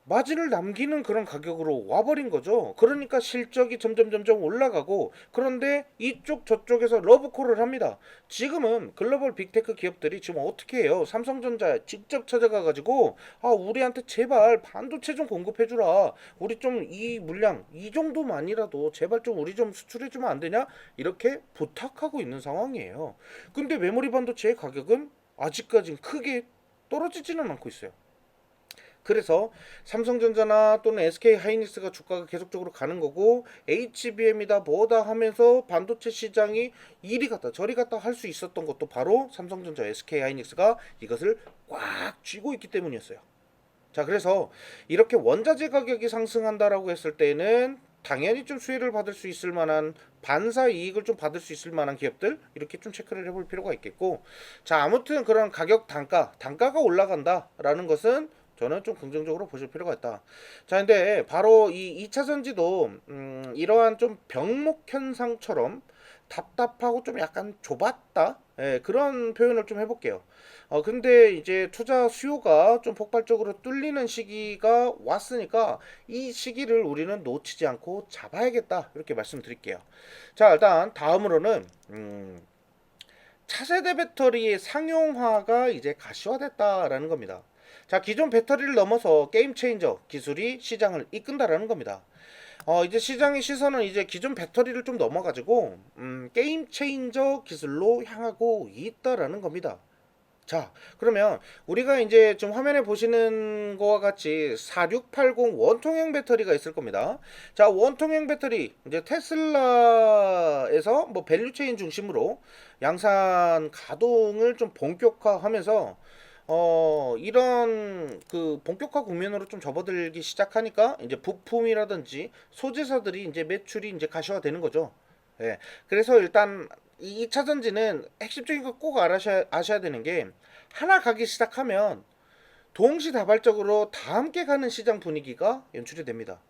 [SPEAKER 1] 마진을 남기는 그런 가격으로 와버린 거죠. 그러니까 실적이 점점 올라가고, 그런데 이쪽 저쪽에서 러브콜을 합니다. 지금은 글로벌 빅테크 기업들이 지금 어떻게 해요? 삼성전자 직접 찾아가 가지고 우리한테 제발 반도체 좀 공급해 주라. 우리 좀 이 물량 이 정도만이라도 제발 좀 우리 좀 수출해 주면 안 되냐? 이렇게 부탁하고 있는 상황이에요. 근데 메모리 반도체의 가격은 아직까지 크게 떨어지지는 않고 있어요. 그래서 삼성전자나 또는 SK 하이닉스가 주가가 계속적으로 가는 거고, HBM이다 뭐다 하면서 반도체 시장이 이리 갔다 저리 갔다 할 수 있었던 것도 바로 삼성전자, SK 하이닉스가 이것을 꽉 쥐고 있기 때문이었어요. 자, 그래서 이렇게 원자재 가격이 상승한다라고 했을 때는 당연히 좀 수혜를 받을 수 있을 만한, 반사 이익을 좀 받을 수 있을 만한 기업들 이렇게 좀 체크를 해볼 필요가 있겠고, 자, 아무튼 그런 가격 단가가 올라간다라는 것은 저는 좀 긍정적으로 보실 필요가 있다. 자, 근데 바로 이 2차 전지도 이러한 좀 병목 현상처럼 답답하고 좀 약간 좁았다, 그런 표현을 좀 해볼게요. 근데 이제 투자 수요가 좀 폭발적으로 뚫리는 시기가 왔으니까 이 시기를 우리는 놓치지 않고 잡아야겠다, 이렇게 말씀드릴게요. 자, 일단 다음으로는 차세대 배터리의 상용화가 이제 가시화됐다라는 겁니다. 자, 기존 배터리를 넘어서 게임 체인저 기술이 시장을 이끈다라는 겁니다. 이제 시장의 시선은 이제 기존 배터리를 좀 넘어가지고 게임 체인저 기술로 향하고 있다라는 겁니다. 자, 그러면 우리가 이제 좀 화면에 보시는 거와 같이 4680 원통형 배터리가 있을 겁니다. 자, 원통형 배터리 이제 테슬라에서 뭐 밸류체인 중심으로 양산 가동을 좀 본격화하면서 이런 그 본격화 국면으로 좀 접어들기 시작하니까 이제 부품이라든지 소재사들이 이제 매출이 이제 가시화되는 거죠. 예. 그래서 일단 이 2차 전지는 핵심적인 거 꼭 아셔야 되는 게, 하나 가기 시작하면 동시다발적으로 다 함께 가는 시장 분위기가 연출이 됩니다.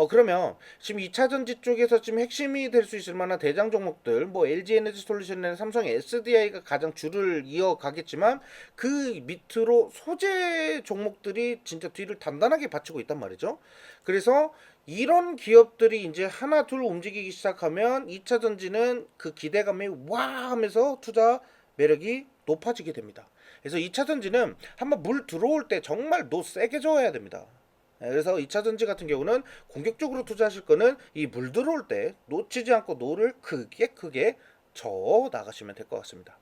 [SPEAKER 1] 그러면 지금 2차 전지 쪽에서 지금 핵심이 될 수 있을 만한 대장 종목들, 뭐 LG 에너지 솔루션이나 삼성 SDI가 가장 줄을 이어가겠지만, 그 밑으로 소재 종목들이 진짜 뒤를 단단하게 받치고 있단 말이죠. 그래서 이런 기업들이 이제 하나 둘 움직이기 시작하면 2차 전지는 그 기대감이 와 하면서 투자 매력이 높아지게 됩니다. 그래서 2차 전지는 한번 물 들어올 때 정말 노 세게 저어야 됩니다. 그래서 2차 전지 같은 경우는 공격적으로 투자하실 거는 이 물 들어올 때 놓치지 않고 노를 크게 저어 나가시면 될 것 같습니다.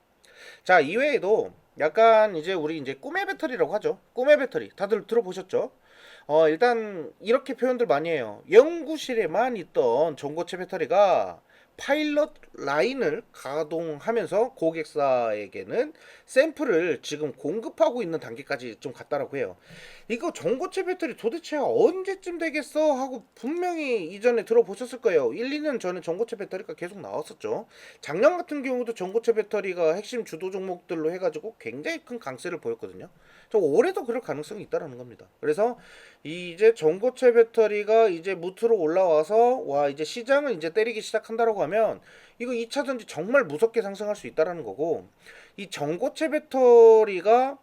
[SPEAKER 1] 자, 이외에도 약간 이제 우리 이제 꿈의 배터리라고 하죠. 꿈의 배터리 다들 들어보셨죠? 일단 이렇게 표현들 많이 해요. 연구실에만 있던 전고체 배터리가 파일럿 라인을 가동하면서 고객사에게는 샘플을 지금 공급하고 있는 단계까지 좀 갔다라고 해요. 이거 전고체 배터리 도대체 언제쯤 되겠어 하고 분명히 이전에 들어보셨을 거예요. 1, 2년 전에 전고체 배터리가 계속 나왔었죠. 작년 같은 경우도 전고체 배터리가 핵심 주도 종목들로 해가지고 굉장히 큰 강세를 보였거든요. 저 올해도 그럴 가능성이 있다라는 겁니다. 그래서 이제 전고체 배터리가 이제 무트로 올라와서 와 이제 시장을 이제 때리기 시작한다라고 하면 이거 2차 전지 정말 무섭게 상승할 수 있다라는 거고, 이 전고체 배터리가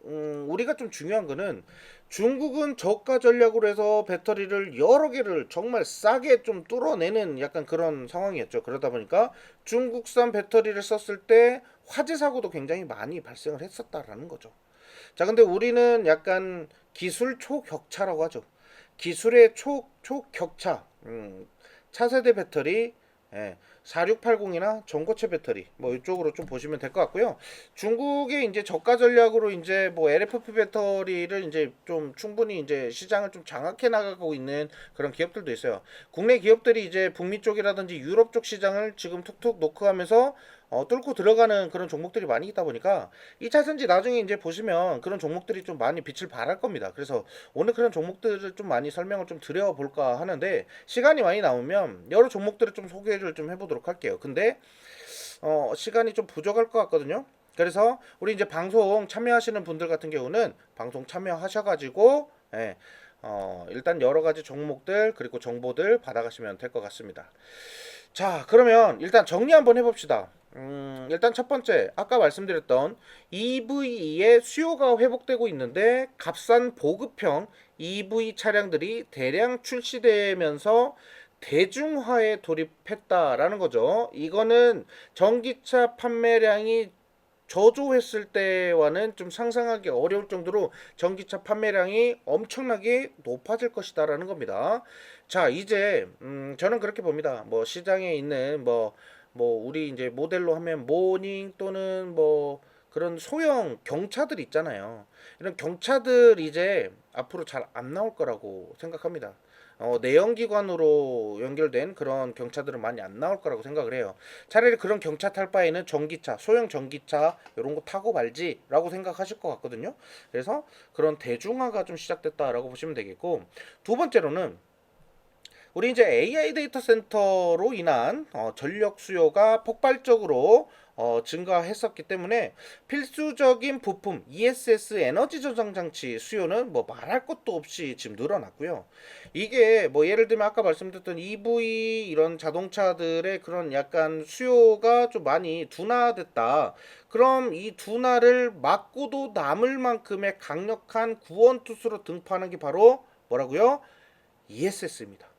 [SPEAKER 1] 우리가 좀 중요한 거는, 중국은 저가 전략으로 해서 배터리를 여러 개를 정말 싸게 좀 뚫어내는 약간 그런 상황이었죠. 그러다 보니까 중국산 배터리를 썼을 때 화재 사고도 굉장히 많이 발생을 했었다라는 거죠. 자, 근데 우리는 약간 기술 초격차라고 하죠. 기술의 초격차. 차세대 배터리, 예, 4680이나 전고체 배터리 뭐 이쪽으로 좀 보시면 될 것 같고요. 중국의 이제 저가 전략으로 이제 뭐 LFP 배터리를 이제 좀 충분히 이제 시장을 좀 장악해 나가고 있는 그런 기업들도 있어요. 국내 기업들이 이제 북미 쪽이라든지 유럽 쪽 시장을 지금 툭툭 노크하면서 뚫고 들어가는 그런 종목들이 많이 있다 보니까 2차전지 나중에 이제 보시면 그런 종목들이 좀 많이 빛을 발할 겁니다. 그래서 오늘 그런 종목들을 좀 많이 설명을 좀 드려볼까 하는데 시간이 많이 남으면 여러 종목들을 좀 소개를 좀 해보도록 할게요. 근데 시간이 좀 부족할 것 같거든요. 그래서 우리 이제 방송 참여하시는 분들 같은 경우는 방송 참여하셔가지고 예, 일단 여러 가지 종목들 그리고 정보들 받아가시면 될 것 같습니다. 자, 그러면 일단 정리 한번 해봅시다. 일단 첫 번째, 아까 말씀드렸던 EV의 수요가 회복되고 있는데 값싼 보급형 EV 차량들이 대량 출시되면서 대중화에 돌입했다라는 거죠. 이거는 전기차 판매량이 저조했을 때와는 좀 상상하기 어려울 정도로 전기차 판매량이 엄청나게 높아질 것이다라는 겁니다. 자, 이제 저는 그렇게 봅니다. 뭐 시장에 있는 뭐 우리 이제 모델로 하면 모닝 또는 뭐 그런 소형 경차들 있잖아요. 이런 경차들 이제 앞으로 잘 안 나올 거라고 생각합니다. 내연기관으로 연결된 그런 경차들은 많이 안 나올 거라고 생각을 해요. 차라리 그런 경차 탈 바에는 전기차, 소형 전기차 이런 거 타고 말지라고 생각하실 것 같거든요. 그래서 그런 대중화가 좀 시작됐다라고 보시면 되겠고, 두 번째로는 우리 이제 AI 데이터 센터로 인한 전력 수요가 폭발적으로 증가했었기 때문에 필수적인 부품 ESS 에너지 저장 장치 수요는 뭐 말할 것도 없이 지금 늘어났고요. 이게 뭐 예를 들면 아까 말씀드렸던 EV 이런 자동차들의 그런 약간 수요가 좀 많이 둔화됐다. 그럼 이 둔화를 막고도 남을 만큼의 강력한 구원투수로 등판한 게 바로 뭐라고요? ESS입니다.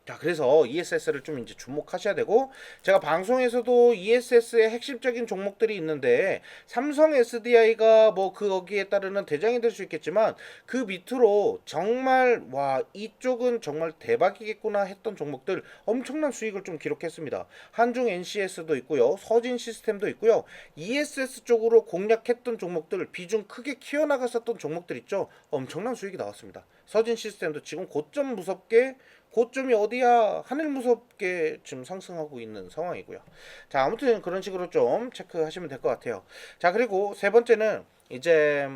[SPEAKER 1] 자, 그래서 ESS를 좀 이제 주목하셔야 되고, 제가 방송에서도 ESS의 핵심적인 종목들이 있는데, 삼성 SDI가 뭐 그 거기에 따르는 대장이 될 수 있겠지만, 그 밑으로 정말, 와, 이쪽은 정말 대박이겠구나 했던 종목들 엄청난 수익을 좀 기록했습니다. 한중 NCS도 있고요, 서진 시스템도 있고요, ESS 쪽으로 공략했던 종목들, 비중 크게 키워나갔었던 종목들 있죠? 엄청난 수익이 나왔습니다. 서진 시스템도 지금 고점 무섭게 고점이 어디야? 하늘 무섭게 지금 상승하고 있는 상황이고요. 자, 아무튼 그런 식으로 좀 체크하시면 될 것 같아요. 자, 그리고 세 번째는 이제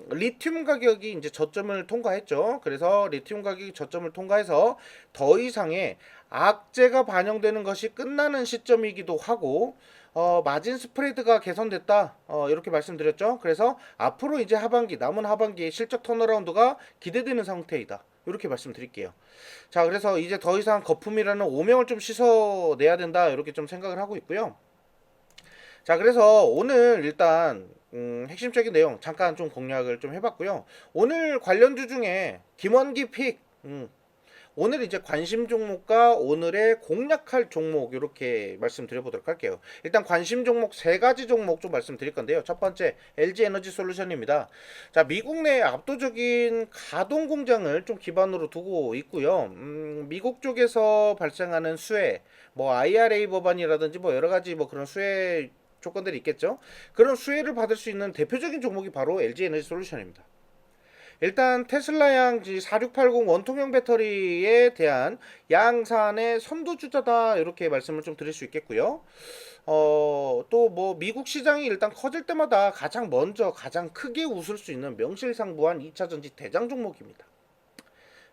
[SPEAKER 1] 리튬 가격이 이제 저점을 통과했죠. 그래서 리튬 가격이 저점을 통과해서 더 이상의 악재가 반영되는 것이 끝나는 시점이기도 하고 마진 스프레드가 개선됐다. 이렇게 말씀드렸죠. 그래서 앞으로 이제 하반기 남은 하반기에 실적 턴어라운드가 기대되는 상태이다. 이렇게 말씀드릴게요. 자, 그래서 이제 더 이상 거품이라는 오명을 좀 씻어내야 된다. 이렇게 좀 생각을 하고 있고요. 자, 그래서 오늘 일단 핵심적인 내용 잠깐 좀 공략을 좀 해봤고요. 오늘 관련주 중에 김원기 픽, 오늘 이제 관심 종목과 오늘의 공략할 종목 이렇게 말씀드려보도록 할게요. 일단 관심 종목 세 가지 종목 좀 말씀드릴 건데요. 첫 번째 LG 에너지 솔루션입니다. 자, 미국 내 압도적인 가동 공장을 좀 기반으로 두고 있고요. 미국 쪽에서 발생하는 수혜, 뭐 IRA 법안이라든지 뭐 여러 가지 뭐 그런 수혜 조건들이 있겠죠. 그런 수혜를 받을 수 있는 대표적인 종목이 바로 LG 에너지 솔루션입니다. 일단 테슬라양 4680 원통형 배터리에 대한 양산의 선두주자다 이렇게 말씀을 좀 드릴 수 있겠고요. 또 뭐 미국 시장이 일단 커질 때마다 가장 먼저 가장 크게 웃을 수 있는 명실상부한 2차전지 대장 종목입니다.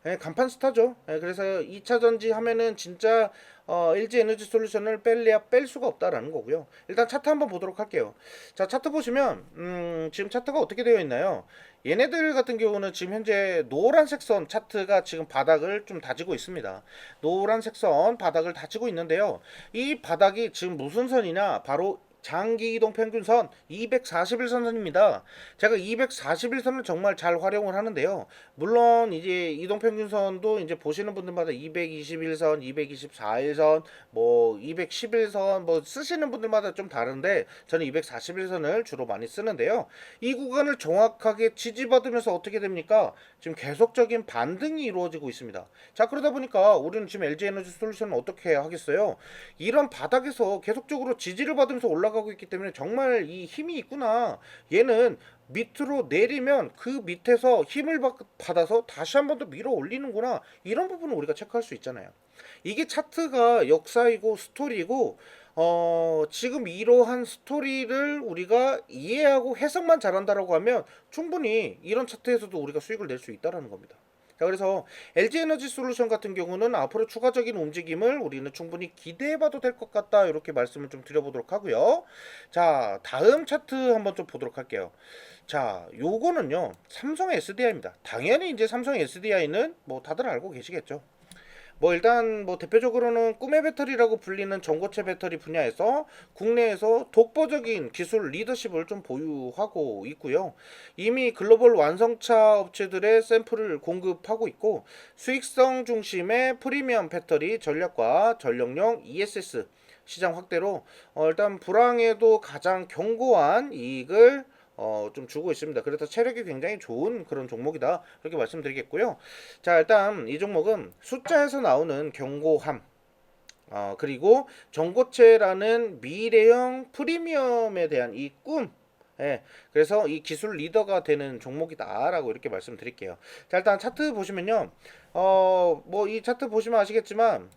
[SPEAKER 1] 예, 간판 스타죠. 예, 그래서 2차 전지 하면은 진짜 LG 에너지 솔루션을 뺄래야 뺄 수가 없다라는 거고요. 일단 차트 한번 보도록 할게요. 자, 차트 보시면 지금 차트가 어떻게 되어 있나요? 얘네들 같은 경우는 지금 현재 노란색 선 차트가 지금 바닥을 좀 다지고 있습니다. 노란색 선 바닥을 다지고 있는데요. 이 바닥이 지금 무슨 선이냐? 바로 장기 이동 평균선 241선입니다. 제가 241선을 정말 잘 활용을 하는데요. 물론 이제 이동 평균선도 이제 보시는 분들마다 221선, 224일선, 뭐 211선 뭐 쓰시는 분들마다 좀 다른데 저는 241선을 주로 많이 쓰는데요. 이 구간을 정확하게 지지받으면서 어떻게 됩니까? 지금 계속적인 반등이 이루어지고 있습니다. 자, 그러다 보니까 우리는 지금 LG에너지솔루션은 어떻게 하겠어요? 이런 바닥에서 계속적으로 지지를 받으면서 올라가고 있기 때문에 정말 이 힘이 있구나. 얘는 밑으로 내리면 그 밑에서 힘을 받아서 다시 한 번 더 밀어 올리는구나. 이런 부분을 우리가 체크할 수 있잖아요. 이게 차트가 역사이고 스토리고 지금 이러한 스토리를 우리가 이해하고 해석만 잘한다라고 하면 충분히 이런 차트에서도 우리가 수익을 낼 수 있다라는 겁니다. 자, 그래서 LG에너지솔루션 같은 경우는 앞으로 추가적인 움직임을 우리는 충분히 기대해봐도 될 것 같다, 이렇게 말씀을 좀 드려보도록 하고요. 자, 다음 차트 한번 좀 보도록 할게요. 자, 요거는요 삼성 SDI입니다. 당연히 이제 삼성 SDI는 뭐 다들 알고 계시겠죠. 뭐 일단 뭐 대표적으로는 꿈의 배터리라고 불리는 전고체 배터리 분야에서 국내에서 독보적인 기술 리더십을 좀 보유하고 있고요. 이미 글로벌 완성차 업체들의 샘플을 공급하고 있고, 수익성 중심의 프리미엄 배터리 전략과 전력용 ESS 시장 확대로 일단 불황에도 가장 견고한 이익을 좀 주고 있습니다. 그래서 체력이 굉장히 좋은 그런 종목이다, 이렇게 말씀드리겠고요. 자, 일단 이 종목은 숫자에서 나오는 견고함, 그리고 전고체라는 미래형 프리미엄에 대한 이 꿈, 예, 그래서 이 기술 리더가 되는 종목이다라고 이렇게 말씀드릴게요. 자, 일단 차트 보시면요, 뭐 이 차트 보시면 아시겠지만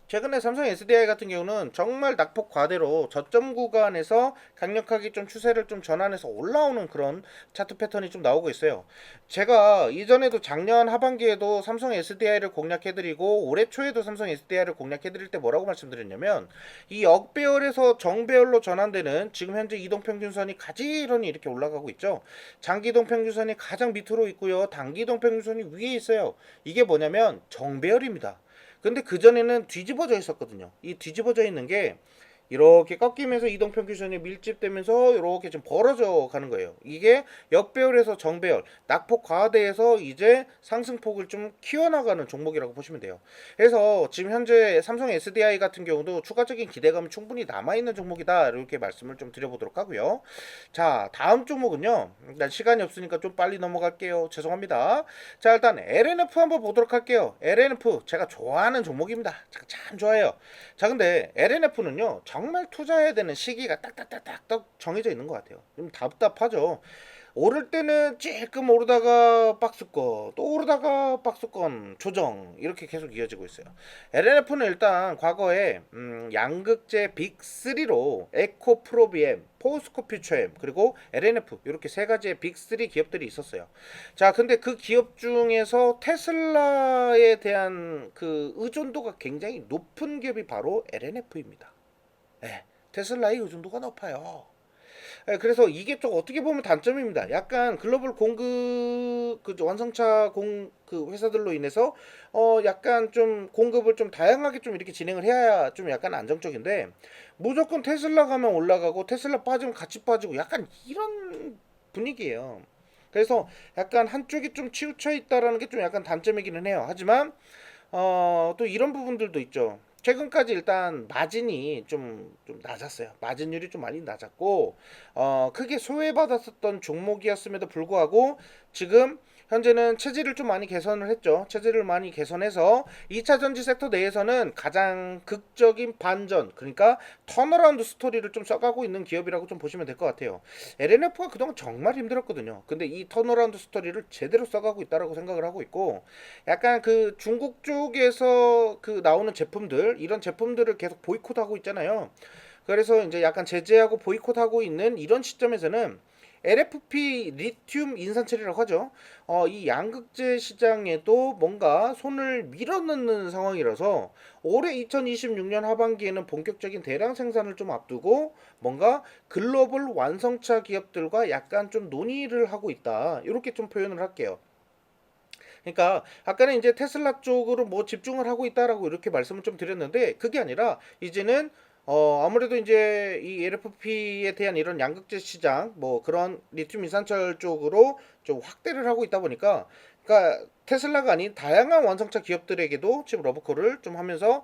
[SPEAKER 1] 최근에 삼성 SDI 같은 경우는 정말 낙폭 과대로 저점 구간에서 강력하게 좀 추세를 좀 전환해서 올라오는 그런 차트 패턴이 좀 나오고 있어요. 제가 이전에도 작년 하반기에도 삼성 SDI를 공략해드리고 올해 초에도 삼성 SDI를 공략해드릴 때 뭐라고 말씀드렸냐면, 이 역배열에서 정배열로 전환되는 지금 현재 이동평균선이 가지런히 이렇게 올라가고 있죠. 장기 이동평균선이 가장 밑으로 있고요, 단기 이동평균선이 위에 있어요. 이게 뭐냐면 정배열입니다. 근데 그전에는 뒤집어져 있었거든요. 이 뒤집어져 있는 게 이렇게 꺾이면서 이동평균선이 밀집되면서 이렇게 좀 벌어져 가는 거예요. 이게 역배열에서 정배열, 낙폭 과대에서 이제 상승폭을 좀 키워나가는 종목이라고 보시면 돼요. 그래서 지금 현재 삼성 SDI 같은 경우도 추가적인 기대감이 충분히 남아있는 종목이다, 이렇게 말씀을 좀 드려보도록 하고요. 자, 다음 종목은요, 일단 시간이 없으니까 좀 빨리 넘어갈게요. 죄송합니다. 자, 일단 LNF 한번 보도록 할게요. LNF 제가 좋아하는 종목입니다. 제가 참 좋아해요. 자, 근데 LNF는요 정말 투자해야 되는 시기가 딱딱딱딱 정해져 있는 것 같아요. 좀 답답하죠. 오를 때는 찔끔 오르다가 박스권, 또 오르다가 박스권 조정, 이렇게 계속 이어지고 있어요. LNF는 일단 과거에 양극재 빅3로 에코 프로비엠, 포스코 퓨처엠, 그리고 LNF, 이렇게 세 가지의 빅3 기업들이 있었어요. 자, 근데 그 기업 중에서 테슬라에 대한 그 의존도가 굉장히 높은 기업이 바로 LNF입니다. 네, 테슬라의 의존도가 높아요. 예, 그래서 이게 좀 어떻게 보면 단점입니다. 약간 글로벌 공급 그 완성차 공 그 회사들로 인해서 약간 좀 공급을 좀 다양하게 좀 이렇게 진행을 해야 좀 약간 안정적인데, 무조건 테슬라 가면 올라가고 테슬라 빠지면 같이 빠지고 약간 이런 분위기예요. 그래서 약간 한쪽이 좀 치우쳐 있다라는 게 좀 약간 단점이기는 해요. 하지만 또 이런 부분들도 있죠. 최근까지 일단 마진이 좀 낮았어요. 마진율이 좀 많이 낮았고, 크게 소외받았었던 종목이었음에도 불구하고 지금 현재는 체질을 좀 많이 개선을 했죠. 체질을 많이 개선해서 2차 전지 섹터 내에서는 가장 극적인 반전, 그러니까 턴어라운드 스토리를 좀 써가고 있는 기업이라고 좀 보시면 될 것 같아요. LNF가 그동안 정말 힘들었거든요. 근데 이 턴어라운드 스토리를 제대로 써가고 있다라고 생각을 하고 있고, 약간 그 중국 쪽에서 그 나오는 제품들, 이런 제품들을 계속 보이콧하고 있잖아요. 그래서 이제 약간 제재하고 보이콧하고 있는 이런 시점에서는 LFP 리튬 인산 처리라고 하죠. 이 양극재 시장에도 뭔가 손을 밀어넣는 상황이라서 올해 2026년 하반기에는 본격적인 대량 생산을 좀 앞두고 뭔가 글로벌 완성차 기업들과 약간 좀 논의를 하고 있다, 이렇게 좀 표현을 할게요. 그러니까 아까는 이제 테슬라 쪽으로 뭐 집중을 하고 있다라고 이렇게 말씀을 좀 드렸는데, 그게 아니라 이제는 아무래도 이제 이 LFP에 대한 이런 양극재 시장, 뭐 그런 리튬 이산철 쪽으로 좀 확대를 하고 있다 보니까, 그러니까 테슬라가 아닌 다양한 완성차 기업들에게도 지금 러브콜을 좀 하면서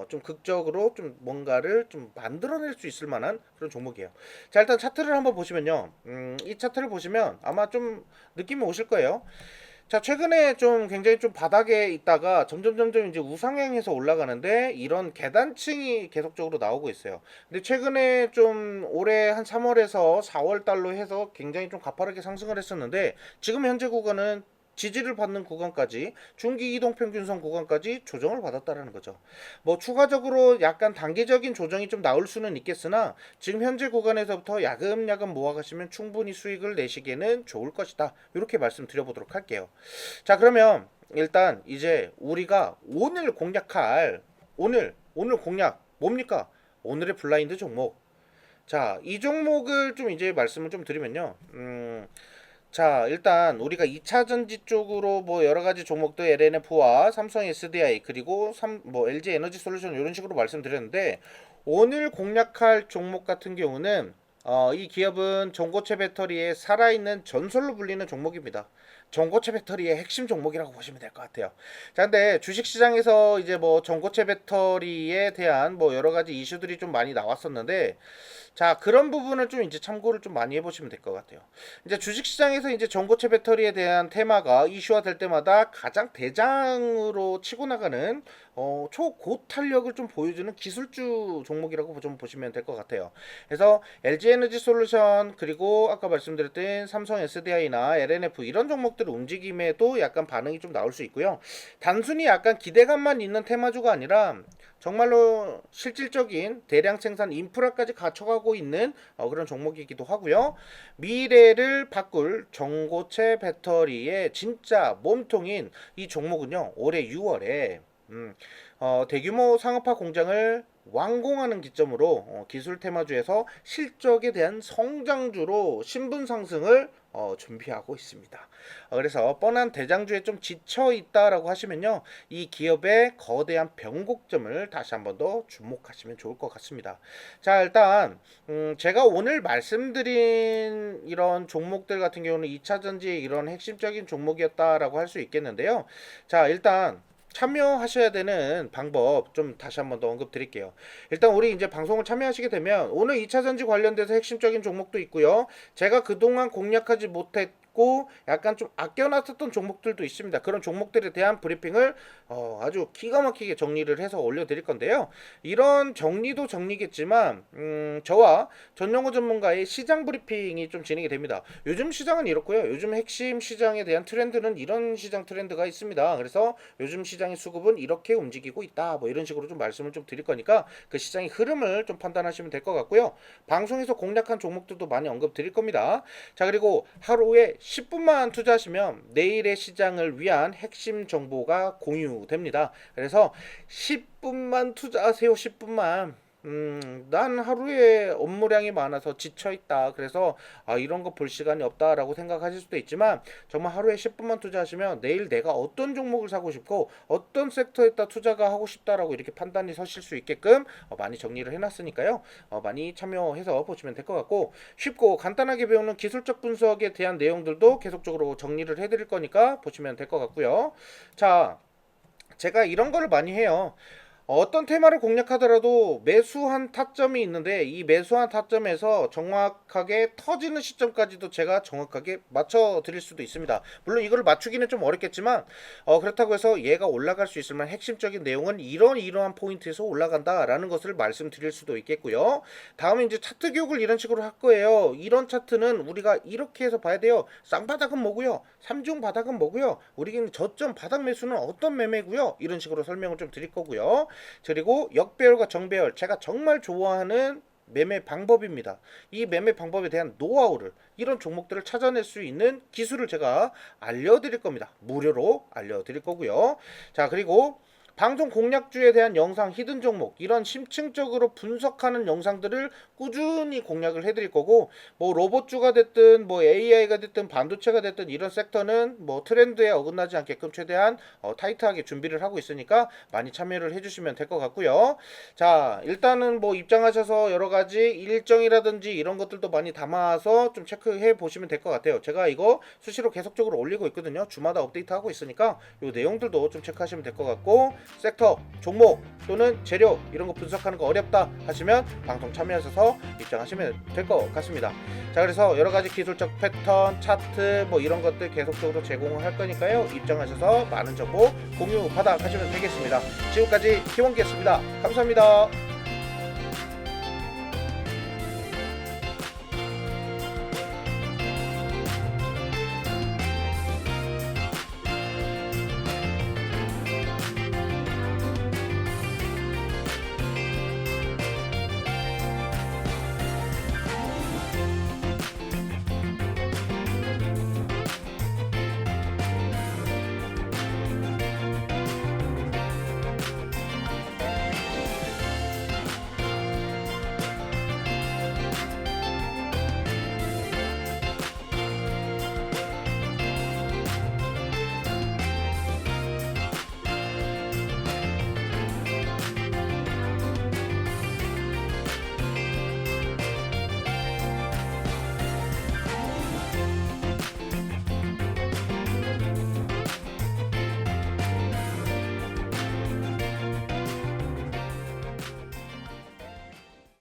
[SPEAKER 1] 좀 극적으로 좀 뭔가를 좀 만들어낼 수 있을 만한 그런 종목이에요. 자, 일단 차트를 한번 보시면요, 이 차트를 보시면 아마 좀 느낌이 오실 거예요. 자, 최근에 좀 굉장히 좀 바닥에 있다가 점점 이제 우상향해서 올라가는데, 이런 계단층이 계속적으로 나오고 있어요. 근데 최근에 좀 올해 한 3월에서 4월 달로 해서 굉장히 좀 가파르게 상승을 했었는데, 지금 현재 구간은 지지를 받는 구간까지, 중기 이동 평균선 구간까지 조정을 받았다라는 거죠. 뭐 추가적으로 약간 단기적인 조정이 좀 나올 수는 있겠으나, 지금 현재 구간에서부터 야금야금 모아가시면 충분히 수익을 내시기에는 좋을 것이다, 이렇게 말씀드려보도록 할게요. 자, 그러면 일단 이제 우리가 오늘 공략할, 오늘 공략 뭡니까? 오늘의 블라인드 종목. 자, 이 종목을 좀 이제 말씀을 좀 드리면요. 자, 일단 우리가 2차 전지 쪽으로 뭐 여러 가지 종목들, LNF와 삼성 SDI, 그리고 뭐 LG 에너지 솔루션, 이런 식으로 말씀드렸는데, 오늘 공략할 종목 같은 경우는 이 기업은 전고체 배터리의 살아있는 전설로 불리는 종목입니다. 전고체 배터리의 핵심 종목이라고 보시면 될 것 같아요. 자, 근데 주식시장에서 이제 뭐 전고체 배터리에 대한 뭐 여러 가지 이슈들이 좀 많이 나왔었는데, 자, 그런 부분을 좀 이제 참고를 좀 많이 해보시면 될 것 같아요. 이제 주식시장에서 이제 전고체 배터리에 대한 테마가 이슈화 될 때마다 가장 대장으로 치고 나가는 초고탄력을 좀 보여주는 기술주 종목이라고 좀 보시면 될 것 같아요. 그래서 LG 에너지 솔루션, 그리고 아까 말씀드렸던 삼성 SDI나 LNF, 이런 종목들 움직임에도 약간 반응이 좀 나올 수 있고요. 단순히 약간 기대감만 있는 테마주가 아니라 정말로 실질적인 대량 생산 인프라까지 갖춰가고 있는 그런 종목이기도 하고요. 미래를 바꿀 전고체 배터리의 진짜 몸통인 이 종목은요, 올해 6월에 대규모 상업화 공장을 완공하는 기점으로 기술 테마주에서 실적에 대한 성장주로 신분 상승을 준비하고 있습니다. 그래서 뻔한 대장주에 좀 지쳐 있다라고 하시면요, 이 기업의 거대한 변곡점을 다시 한번 더 주목하시면 좋을 것 같습니다. 자, 일단 제가 오늘 말씀드린 이런 종목들 같은 경우는 2차 전지의 이런 핵심적인 종목이었다라고 할 수 있겠는데요. 자, 일단 참여하셔야 되는 방법 좀 다시 한번 더 언급 드릴게요. 일단 우리 이제 방송을 참여하시게 되면 오늘 2차 전지 관련돼서 핵심적인 종목도 있고요. 제가 그동안 공략하지 못했고 약간 좀 아껴놨었던 종목들도 있습니다. 그런 종목들에 대한 브리핑을 아주 기가 막히게 정리를 해서 올려드릴 건데요. 이런 정리도 정리겠지만 저와 전용호 전문가의 시장 브리핑이 좀 진행이 됩니다. 요즘 시장은 이렇고요. 요즘 핵심 시장에 대한 트렌드는 이런 시장 트렌드가 있습니다. 그래서 요즘 시장의 수급은 이렇게 움직이고 있다, 뭐 이런 식으로 좀 말씀을 좀 드릴 거니까 그 시장의 흐름을 좀 판단하시면 될 것 같고요. 방송에서 공략한 종목들도 많이 언급 드릴 겁니다. 자, 그리고 하루에 10분만 투자하시면 내일의 시장을 위한 핵심 정보가 공유됩니다. 그래서 10분만 투자하세요. 10분만. 난 하루에 업무량이 많아서 지쳐있다, 그래서 이런 거 볼 시간이 없다라고 생각하실 수도 있지만, 정말 하루에 10분만 투자하시면 내일 내가 어떤 종목을 사고 싶고 어떤 섹터에다 투자가 하고 싶다라고 이렇게 판단이 서실 수 있게끔 많이 정리를 해놨으니까요. 많이 참여해서 보시면 될 것 같고, 쉽고 간단하게 배우는 기술적 분석에 대한 내용들도 계속적으로 정리를 해드릴 거니까 보시면 될 것 같고요. 자, 제가 이런 거를 많이 해요. 어떤 테마를 공략하더라도 매수한 타점이 있는데, 이 매수한 타점에서 정확하게 터지는 시점까지도 제가 정확하게 맞춰 드릴 수도 있습니다. 물론 이걸 맞추기는 좀 어렵겠지만 그렇다고 해서 얘가 올라갈 수 있을 만한 핵심적인 내용은 이러한 포인트에서 올라간다 라는 것을 말씀드릴 수도 있겠고요. 다음에 이제 차트 교육을 이런 식으로 할 거예요. 이런 차트는 우리가 이렇게 해서 봐야 돼요. 쌍바닥은 뭐고요, 삼중 바닥은 뭐고요, 우리는 저점 바닥 매수는 어떤 매매고요, 이런 식으로 설명을 좀 드릴 거고요. 그리고 역배열과 정배열, 제가 정말 좋아하는 매매 방법입니다. 이 매매 방법에 대한 노하우를, 이런 종목들을 찾아낼 수 있는 기술을 제가 알려드릴 겁니다. 무료로 알려드릴 거고요. 자, 그리고 방송 공략주에 대한 영상, 히든 종목 이런 심층적으로 분석하는 영상들을 꾸준히 공략을 해드릴 거고, 뭐 로봇주가 됐든 뭐 AI가 됐든 반도체가 됐든 이런 섹터는 뭐 트렌드에 어긋나지 않게끔 최대한 타이트하게 준비를 하고 있으니까 많이 참여를 해주시면 될 것 같고요. 자, 일단은 뭐 입장하셔서 여러 가지 일정이라든지 이런 것들도 많이 담아서 좀 체크해 보시면 될 것 같아요. 제가 이거 수시로 계속적으로 올리고 있거든요. 주마다 업데이트하고 있으니까 이 내용들도 좀 체크하시면 될 것 같고, 섹터, 종목 또는 재료 이런 거 분석하는 거 어렵다 하시면 방송 참여하셔서 입장하시면 될 것 같습니다. 자, 그래서 여러 가지 기술적 패턴, 차트 뭐 이런 것들 계속적으로 제공을 할 거니까요. 입장하셔서 많은 정보 공유 받아 가시면 되겠습니다. 지금까지 키원기였습니다. 감사합니다.